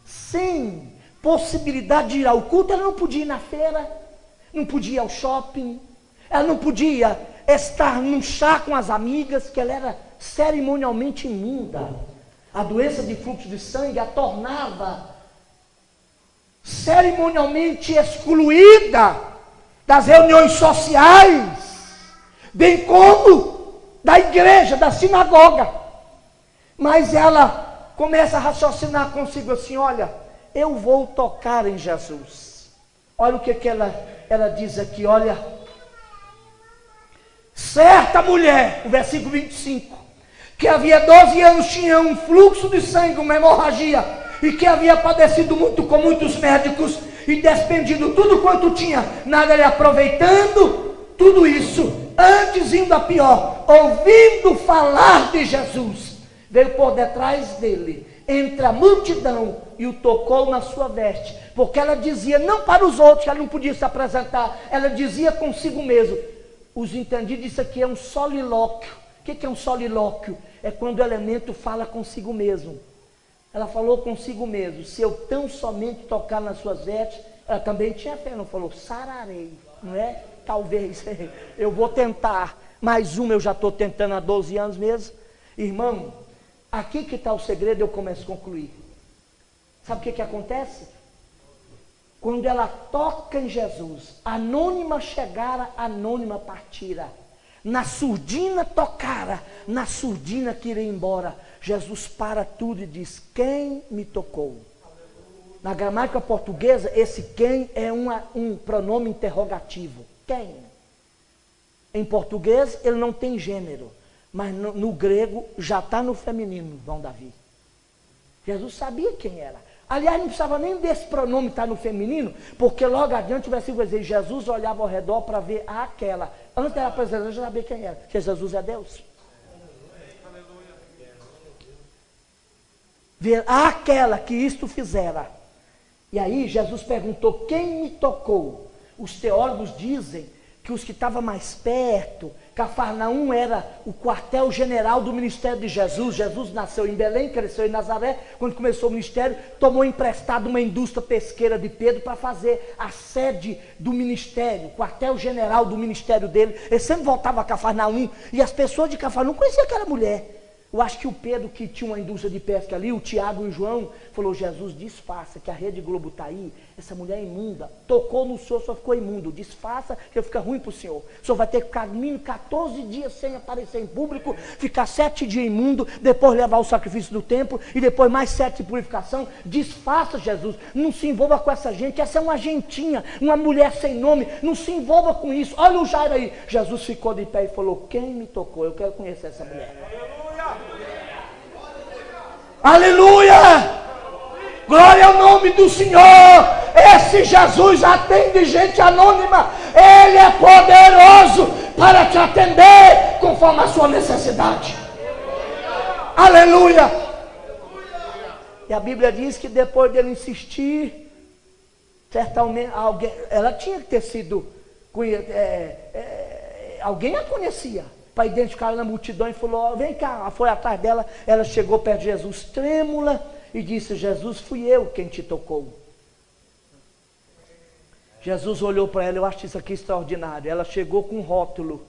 sem possibilidade de ir ao culto. Ela não podia ir na feira, não podia ir ao shopping, ela não podia estar num chá com as amigas, que ela era cerimonialmente imunda. A doença de fluxo de sangue a tornava cerimonialmente excluída das reuniões sociais, bem como da igreja, da sinagoga. Mas ela começa a raciocinar consigo assim: olha, eu vou tocar em Jesus. Olha o que ela diz aqui, olha. Certa mulher, o versículo 25, que havia 12 anos tinha um fluxo de sangue, uma hemorragia, e que havia padecido muito com muitos médicos, e despendido tudo quanto tinha, nada lhe aproveitando, tudo isso, antes indo a pior, ouvindo falar de Jesus, veio por detrás dele, entre a multidão, e o tocou na sua veste, porque ela dizia, não para os outros, que ela não podia se apresentar, ela dizia consigo mesmo. Os entendidos, isso aqui é um solilóquio. O que é um solilóquio? É quando o elemento fala consigo mesmo. Ela falou consigo mesmo: se eu tão somente tocar nas suas vestes, ela também tinha fé, não falou, sararei, não é? Talvez, eu vou tentar, mais uma eu já estou tentando há 12 anos mesmo. Irmão, aqui que está o segredo, eu começo a concluir. Sabe o que acontece? Quando ela toca em Jesus, anônima chegara, anônima partira. Na surdina tocara, na surdina que irá embora. Jesus para tudo e diz: quem me tocou? Na gramática portuguesa, esse quem é um pronome interrogativo. Quem? Em português, ele não tem gênero, mas no grego já está no feminino, João Davi. Jesus sabia quem era. Aliás, não precisava nem desse pronome estar no feminino, porque logo adiante o versículo vai dizer: Jesus olhava ao redor para ver aquela. Antes dela apresentar, já sabia quem era, porque Jesus é Deus. Ver aquela que isto fizera. E aí Jesus perguntou: quem me tocou? Os teólogos dizem que os que estavam mais perto, Cafarnaum era o quartel-general do ministério de Jesus. Jesus nasceu em Belém, cresceu em Nazaré. Quando começou o ministério, tomou emprestado uma indústria pesqueira de Pedro para fazer a sede do ministério, o quartel-general do ministério dele. Ele sempre voltava a Cafarnaum, e as pessoas de Cafarnaum conheciam aquela mulher. Eu acho que o Pedro, que tinha uma indústria de pesca ali, o Tiago e o João, falou: Jesus, disfarça que a Rede Globo está aí, essa mulher é imunda, tocou no senhor, só ficou imundo, disfarça que fica ruim para o senhor vai ter que ficar mínimo 14 dias sem aparecer em público, ficar 7 dias imundo, depois levar o sacrifício do templo, e depois mais 7 de purificação. Disfarça, Jesus, não se envolva com essa gente, essa é uma gentinha, uma mulher sem nome, não se envolva com isso. Olha o Jairo aí. Jesus ficou de pé e falou: quem me tocou? Eu quero conhecer essa mulher. Aleluia! Glória ao nome do Senhor. Esse Jesus atende gente anônima. Ele é poderoso para te atender conforme a sua necessidade. Aleluia! E a Bíblia diz que depois dele insistir, certamente ela tinha que ter sido alguém a conhecia, para identificar ela na multidão, e falou: vem cá. Ela foi atrás dela, ela chegou perto de Jesus trêmula e disse: Jesus, fui eu quem te tocou. Jesus olhou para ela. Eu acho isso aqui extraordinário. Ela chegou com um rótulo,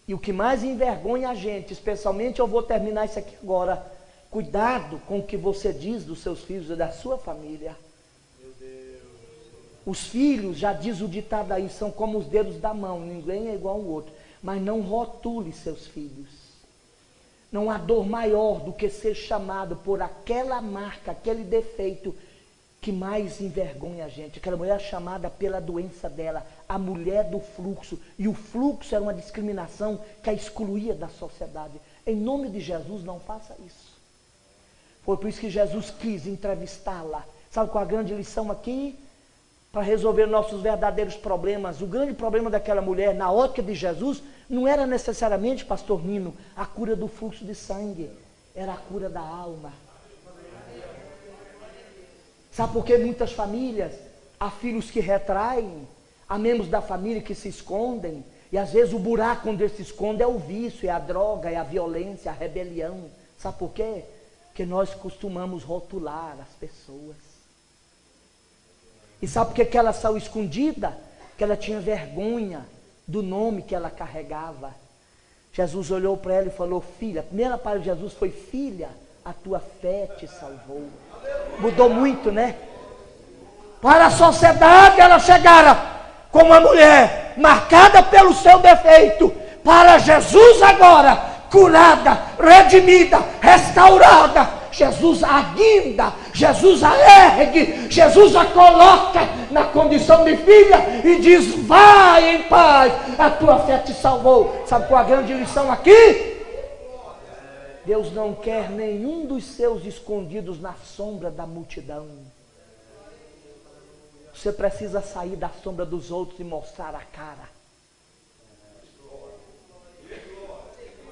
e o que mais envergonha a gente, especialmente, eu vou terminar isso aqui agora: cuidado com o que você diz dos seus filhos e da sua família. Os filhos, já diz o ditado aí, são como os dedos da mão, ninguém é igual ao outro. Mas não rotule seus filhos. Não há dor maior do que ser chamado por aquela marca, aquele defeito que mais envergonha a gente. Aquela mulher chamada pela doença dela, a mulher do fluxo. E o fluxo era uma discriminação que a excluía da sociedade. Em nome de Jesus, não faça isso. Foi por isso que Jesus quis entrevistá-la. Sabe qual a grande lição aqui? Para resolver nossos verdadeiros problemas. O grande problema daquela mulher, na ótica de Jesus, não era necessariamente, pastor Nino, a cura do fluxo de sangue. Era a cura da alma. Sabe por que muitas famílias, há filhos que retraem, há membros da família que se escondem, E às vezes o buraco onde ele se esconde é o vício, é a droga, é a violência, a rebelião. Sabe por quê? Porque nós costumamos rotular as pessoas. E sabe por que ela saiu escondida? Porque ela tinha vergonha do nome que ela carregava. Jesus olhou para ela e falou: filha, a primeira palavra de Jesus foi: filha, a tua fé te salvou. Mudou muito, né? Para a sociedade ela chegara como uma mulher marcada pelo seu defeito. Para Jesus agora, curada, redimida, restaurada, Jesus a guinda, Jesus a ergue, Jesus a coloca na condição de filha e diz: vai em paz, a tua fé te salvou. Sabe qual a grande lição aqui? Deus não quer nenhum dos seus escondidos na sombra da multidão. Você precisa sair da sombra dos outros e mostrar a cara.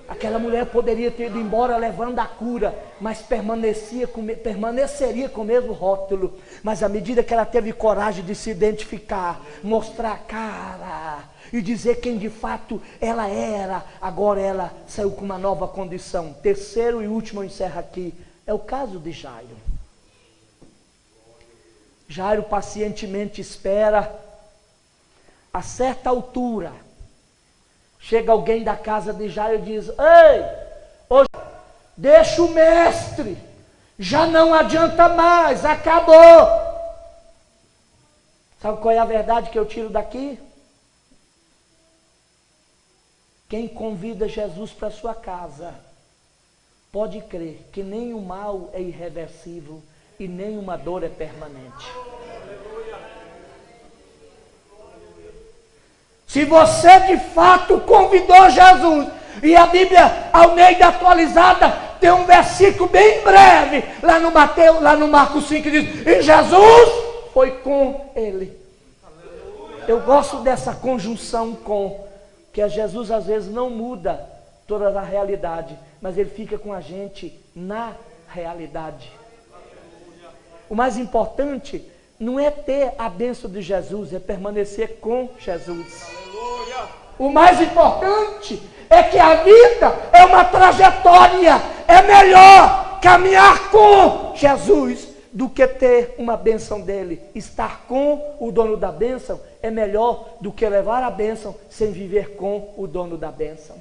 Aquela mulher poderia ter ido embora levando a cura, mas permaneceria com o mesmo rótulo. Mas à medida que ela teve coragem de se identificar, mostrar a cara e dizer quem de fato ela era, agora ela saiu com uma nova condição. Terceiro e último, eu encerro aqui, é o caso de Jairo. Jairo pacientemente espera. A certa altura, chega alguém da casa de Jairo e diz: ei, hoje, deixa o mestre, já não adianta mais, acabou. Sabe qual é a verdade que eu tiro daqui? Quem convida Jesus para sua casa, pode crer que nem o mal é irreversível e nem uma dor é permanente. Se você de fato convidou Jesus, e a Bíblia Almeida atualizada tem um versículo bem breve, lá no Marcos 5, que diz: e Jesus foi com ele. Eu gosto dessa conjunção com, que Jesus às vezes não muda toda a realidade, mas ele fica com a gente na realidade. O mais importante não é ter a bênção de Jesus, é permanecer com Jesus. O mais importante é que a vida é uma trajetória. É melhor caminhar com Jesus do que ter uma bênção dele. Estar com o dono da bênção é melhor do que levar a bênção sem viver com o dono da bênção.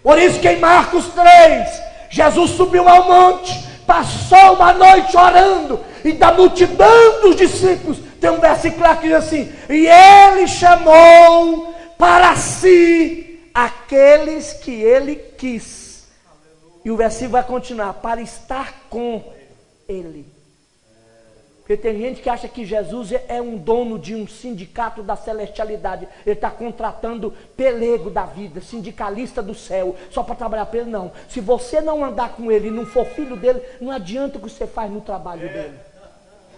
Por isso que em Marcos 3, Jesus subiu ao monte, passou uma noite orando, e da multidão dos discípulos, tem um versículo que diz assim: e ele chamou para si aqueles que ele quis. E o versículo vai continuar: para estar com ele. Porque tem gente que acha que Jesus é um dono de um sindicato da celestialidade. Ele está contratando pelego da vida, sindicalista do céu, só para trabalhar para ele. Não. Se você não andar com ele e não for filho dele, não adianta o que você faz no trabalho dele.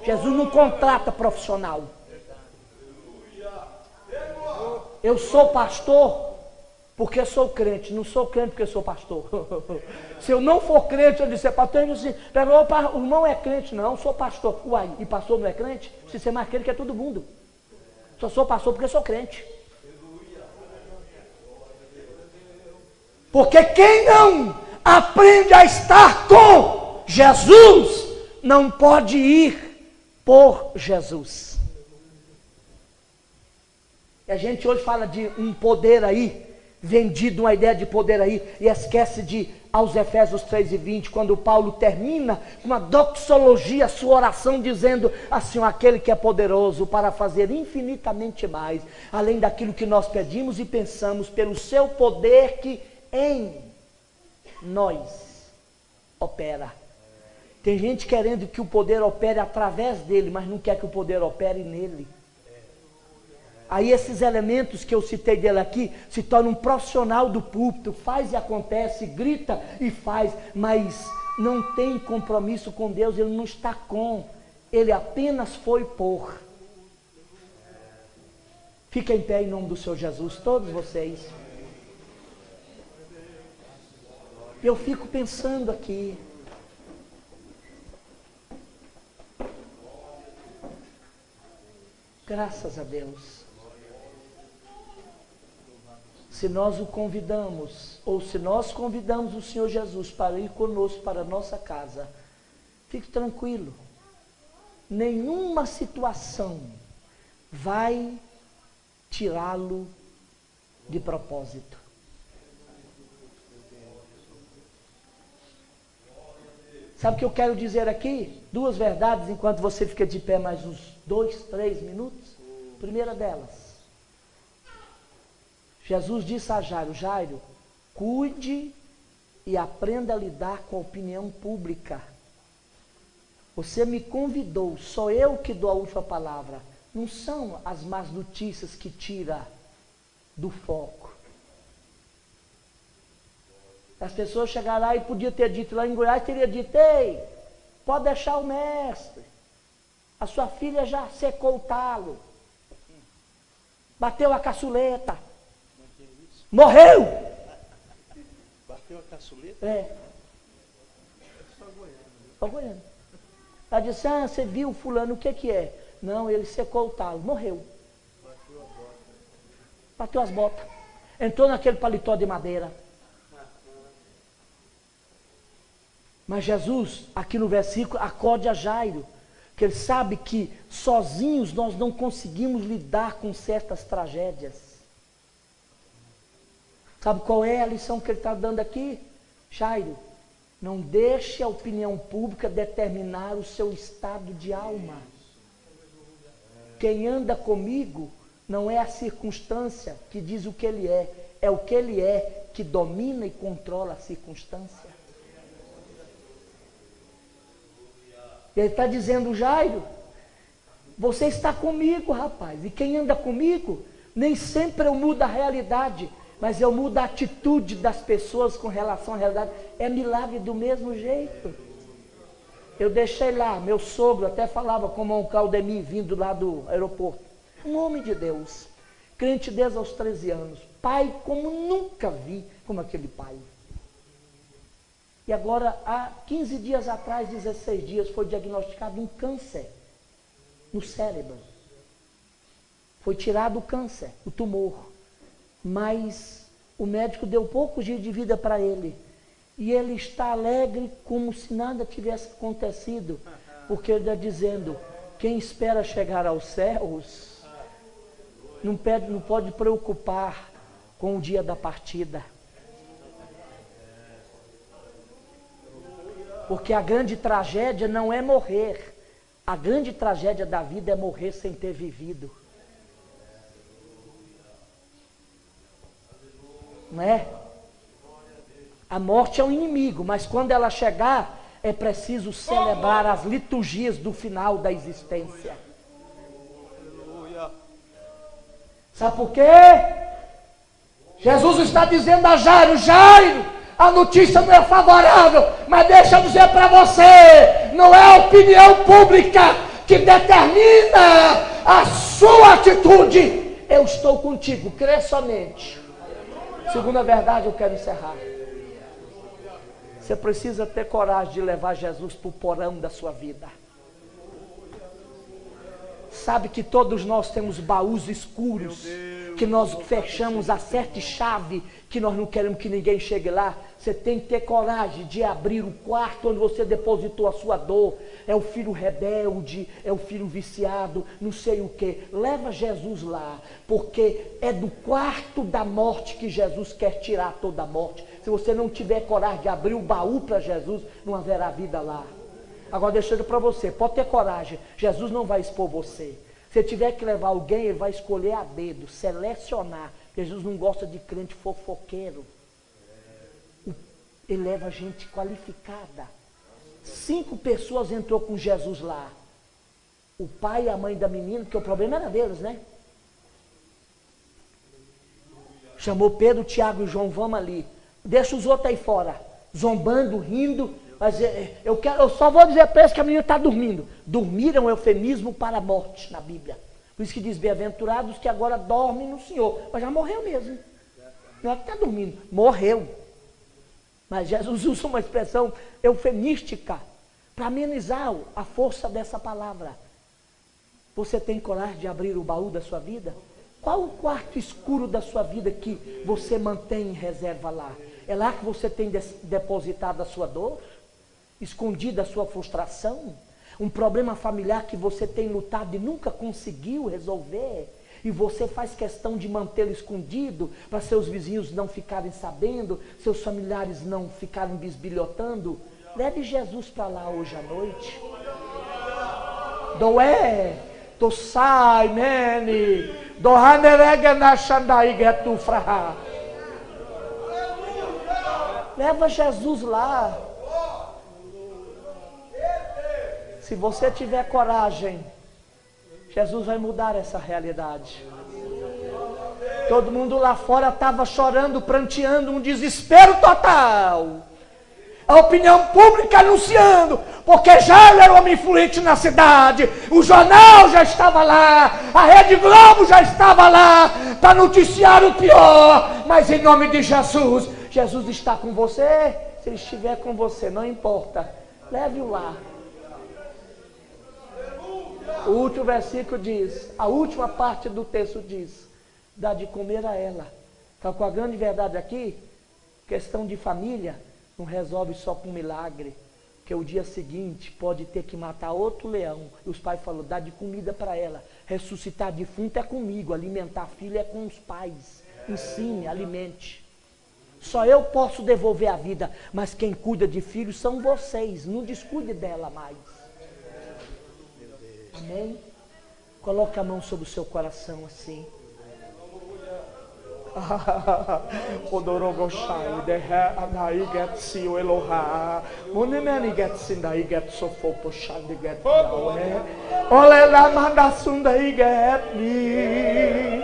Jesus não contrata profissional. Eu sou pastor porque sou crente, não sou crente porque sou pastor. Se eu não for crente, eu disser pastor, eu disse, o irmão é crente, não, sou pastor. Uai, e pastor não é crente? Se você é mais crente que é todo mundo. Só sou pastor porque sou crente. Porque quem não aprende a estar com Jesus, não pode ir por Jesus. E a gente hoje fala de um poder aí, vendido, uma ideia de poder aí, e esquece de, aos Efésios 3:20, quando Paulo termina com uma doxologia, sua oração, dizendo assim: aquele que é poderoso para fazer infinitamente mais, além daquilo que nós pedimos e pensamos, pelo seu poder que em nós opera. Tem gente querendo que o poder opere através dele, mas não quer que o poder opere nele. Aí esses elementos que eu citei dele aqui se torna um profissional do púlpito, faz e acontece, grita e faz, mas não tem compromisso com Deus, ele não está com, ele apenas foi por. Fica em pé em nome do Senhor Jesus, todos vocês. Eu fico pensando aqui, graças a Deus. se nós o convidamos, ou se nós convidamos o Senhor Jesus para ir conosco para a nossa casa, fique tranquilo, nenhuma situação vai tirá-lo de propósito. Sabe o que eu quero dizer aqui? Duas verdades, enquanto você fica de pé mais uns 2, 3 minutos. Primeira delas, Jesus disse a Jairo: Jairo, cuide e aprenda a lidar com a opinião pública. Você me convidou, sou eu que dou a última palavra. Não são as más notícias que tiram do foco. As pessoas chegaram lá e podia ter dito lá em Goiás, teria dito: ei, pode deixar o mestre, a sua filha já secou o talo, bateu a caçuleta, morreu. Bateu a caçuleta? É. Só Goiânia. Ela disse: ah, você viu fulano, o que é? Não, ele secou o talo, morreu. Bateu as botas, entrou naquele paletó de madeira. Mas Jesus, aqui no versículo, acode a Jairo, que ele sabe que sozinhos nós não conseguimos lidar com certas tragédias. Sabe qual é a lição que ele está dando aqui? Jairo, não deixe a opinião pública determinar o seu estado de alma. Quem anda comigo não é a circunstância que diz o que ele é o que ele é que domina e controla a circunstância. Ele está dizendo: Jairo, você está comigo, rapaz, e quem anda comigo, nem sempre eu mudo a realidade, mas eu mudo a atitude das pessoas com relação à realidade. É milagre do mesmo jeito. Eu deixei lá, meu sogro até falava com o irmão Claudemir, vindo lá do aeroporto, um homem de Deus, crente desde aos 13 anos, pai como nunca vi como aquele pai. E agora, há 15 dias atrás, 16 dias, foi diagnosticado um câncer no cérebro. Foi tirado o câncer, o tumor. Mas o médico deu poucos dias de vida para ele. E ele está alegre como se nada tivesse acontecido. Porque ele está dizendo: quem espera chegar aos céus, não pode preocupar com o dia da partida. Porque a grande tragédia não é morrer. A grande tragédia da vida é morrer sem ter vivido. Não é? A morte é um inimigo, mas quando ela chegar, é preciso celebrar as liturgias do final da existência. Sabe por quê? Jesus está dizendo a Jairo: Jairo, a notícia não é favorável, mas deixa eu dizer para você, não é a opinião pública que determina a sua atitude. Eu estou contigo, crê somente. Segunda verdade, eu quero encerrar. Você precisa ter coragem de levar Jesus para o porão da sua vida. Sabe que todos nós temos baús escuros, que nós fechamos a certa chave, que nós não queremos que ninguém chegue lá. Você tem que ter coragem de abrir o quarto onde você depositou a sua dor. É o filho rebelde, é o filho viciado, não sei o que. Leva Jesus lá, porque é do quarto da morte que Jesus quer tirar toda a morte. Se você não tiver coragem de abrir o baú para Jesus, não haverá vida lá. Agora deixando para você, pode ter coragem, Jesus não vai expor você. Se tiver que levar alguém, ele vai escolher a dedo, selecionar. Jesus não gosta de crente fofoqueiro. Ele leva gente qualificada. 5 pessoas entrou com Jesus lá. O pai e a mãe da menina, porque o problema era deles, né? Chamou Pedro, Tiago e João: vamos ali. Deixa os outros aí fora, zombando, rindo. Mas eu só vou dizer para eles que a menina está dormindo. Dormir é um eufemismo para a morte na Bíblia. Por isso que diz: bem-aventurados que agora dormem no Senhor. Mas já morreu mesmo. Não é que está dormindo, morreu. Mas Jesus usa uma expressão eufemística para amenizar a força dessa palavra. Você tem coragem de abrir o baú da sua vida? Qual o quarto escuro da sua vida que você mantém em reserva lá? É lá que você tem depositado a sua dor? Escondida a sua frustração? Um problema familiar que você tem lutado e nunca conseguiu resolver? E você faz questão de mantê-lo escondido para seus vizinhos não ficarem sabendo, seus familiares não ficarem bisbilhotando? Leve Jesus para lá hoje à noite. Doé, to sai, mene, do hanerega na shandai getu fraha. Leva Jesus lá. Se você tiver coragem, Jesus vai mudar essa realidade. Todo mundo lá fora estava chorando, pranteando, um desespero total. A opinião pública anunciando, porque Jairo era um homem influente na cidade, o jornal já estava lá, a Rede Globo já estava lá, para noticiar o pior, mas em nome de Jesus, Jesus está com você, se ele estiver com você, não importa, leve-o lá. O último versículo diz, a última parte do texto diz, dá de comer a ela. Então, com a grande verdade aqui, questão de família, não resolve só com milagre, que o dia seguinte pode ter que matar outro leão. E os pais falaram, dá de comida para ela. Ressuscitar defunto é comigo, alimentar filho é com os pais. Ensine, alimente. Só eu posso devolver a vida, mas quem cuida de filhos são vocês. Não descuide dela mais. Amém? Coloque a mão sobre o seu coração assim. Odorogoshai deha anai get si o Eloha monenani get sindai get sofopo shandi get Yahweh olela mandasundai get me.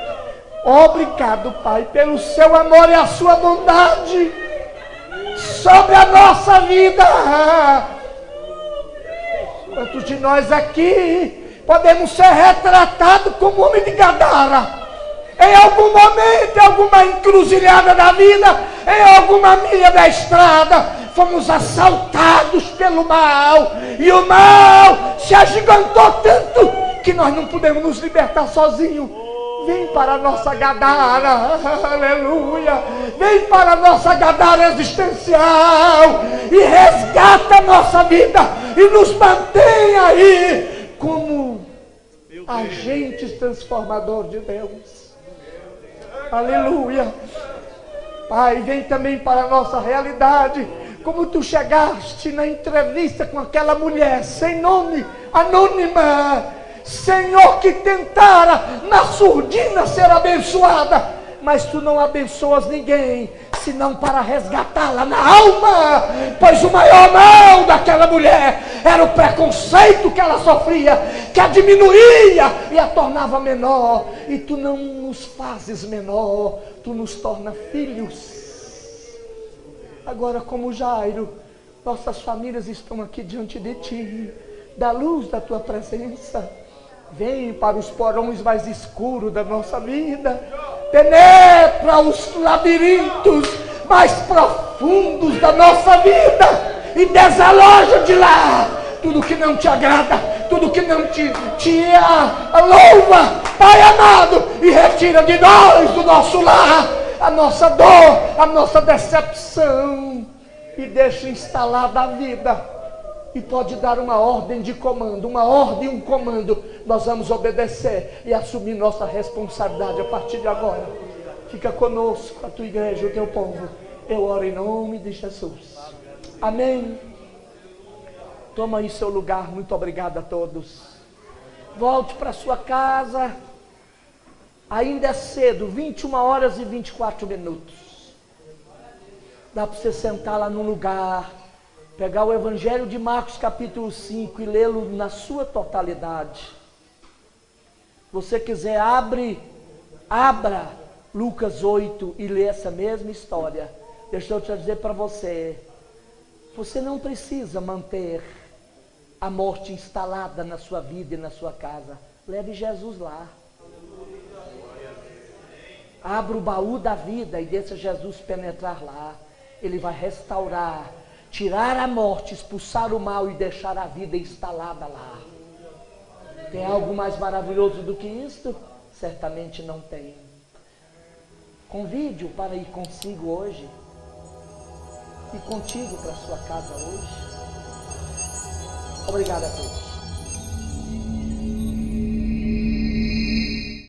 Obrigado, Pai, pelo seu amor e a sua bondade sobre a nossa vida. Quantos de nós aqui podemos ser retratados como homem de Gadara? Em algum momento, em alguma encruzilhada da vida, em alguma milha da estrada, fomos assaltados pelo mal. E o mal se agigantou tanto que nós não podemos nos libertar sozinhos. Vem para a nossa Gadara, aleluia. Vem para a nossa Gadara existencial e resgata a nossa vida e nos mantém aí como agentes transformadores de Deus. Aleluia. Pai, vem também para a nossa realidade. Como tu chegaste na entrevista com aquela mulher sem nome, anônima, Senhor, que tentara na surdina ser abençoada, mas tu não abençoas ninguém, senão para resgatá-la na alma, pois o maior mal daquela mulher era o preconceito que ela sofria, que a diminuía e a tornava menor, e tu não nos fazes menor, tu nos torna filhos. Agora, como Jairo, nossas famílias estão aqui diante de ti, da luz da tua presença. Vem para os porões mais escuros da nossa vida, penetra os labirintos mais profundos da nossa vida e desaloja de lá tudo que não te agrada, tudo que não te louva, Pai amado, e retira de nós, do nosso lar, a nossa dor, a nossa decepção, e deixa instalada a vida. E pode dar uma ordem de comando, uma ordem e um comando. Nós vamos obedecer e assumir nossa responsabilidade a partir de agora. Fica conosco, a tua igreja, o teu povo. Eu oro em nome de Jesus. Amém. Toma aí seu lugar. Muito obrigado a todos. Volte para sua casa. Ainda é cedo, 21 horas e 24 minutos. Dá para você sentar lá no lugar, pegar o Evangelho de Marcos capítulo 5 e lê-lo na sua totalidade. Você quiser, abra Lucas 8 e lê essa mesma história. Deixa eu te dizer para você, você não precisa manter a morte instalada na sua vida e na sua casa. Leve Jesus lá. Abra o baú da vida e deixa Jesus penetrar lá. Ele vai restaurar, tirar a morte, expulsar o mal e deixar a vida instalada lá. Tem algo mais maravilhoso do que isto? Certamente não tenho. Convide-o para ir consigo hoje e contigo para sua casa hoje. Obrigado a todos.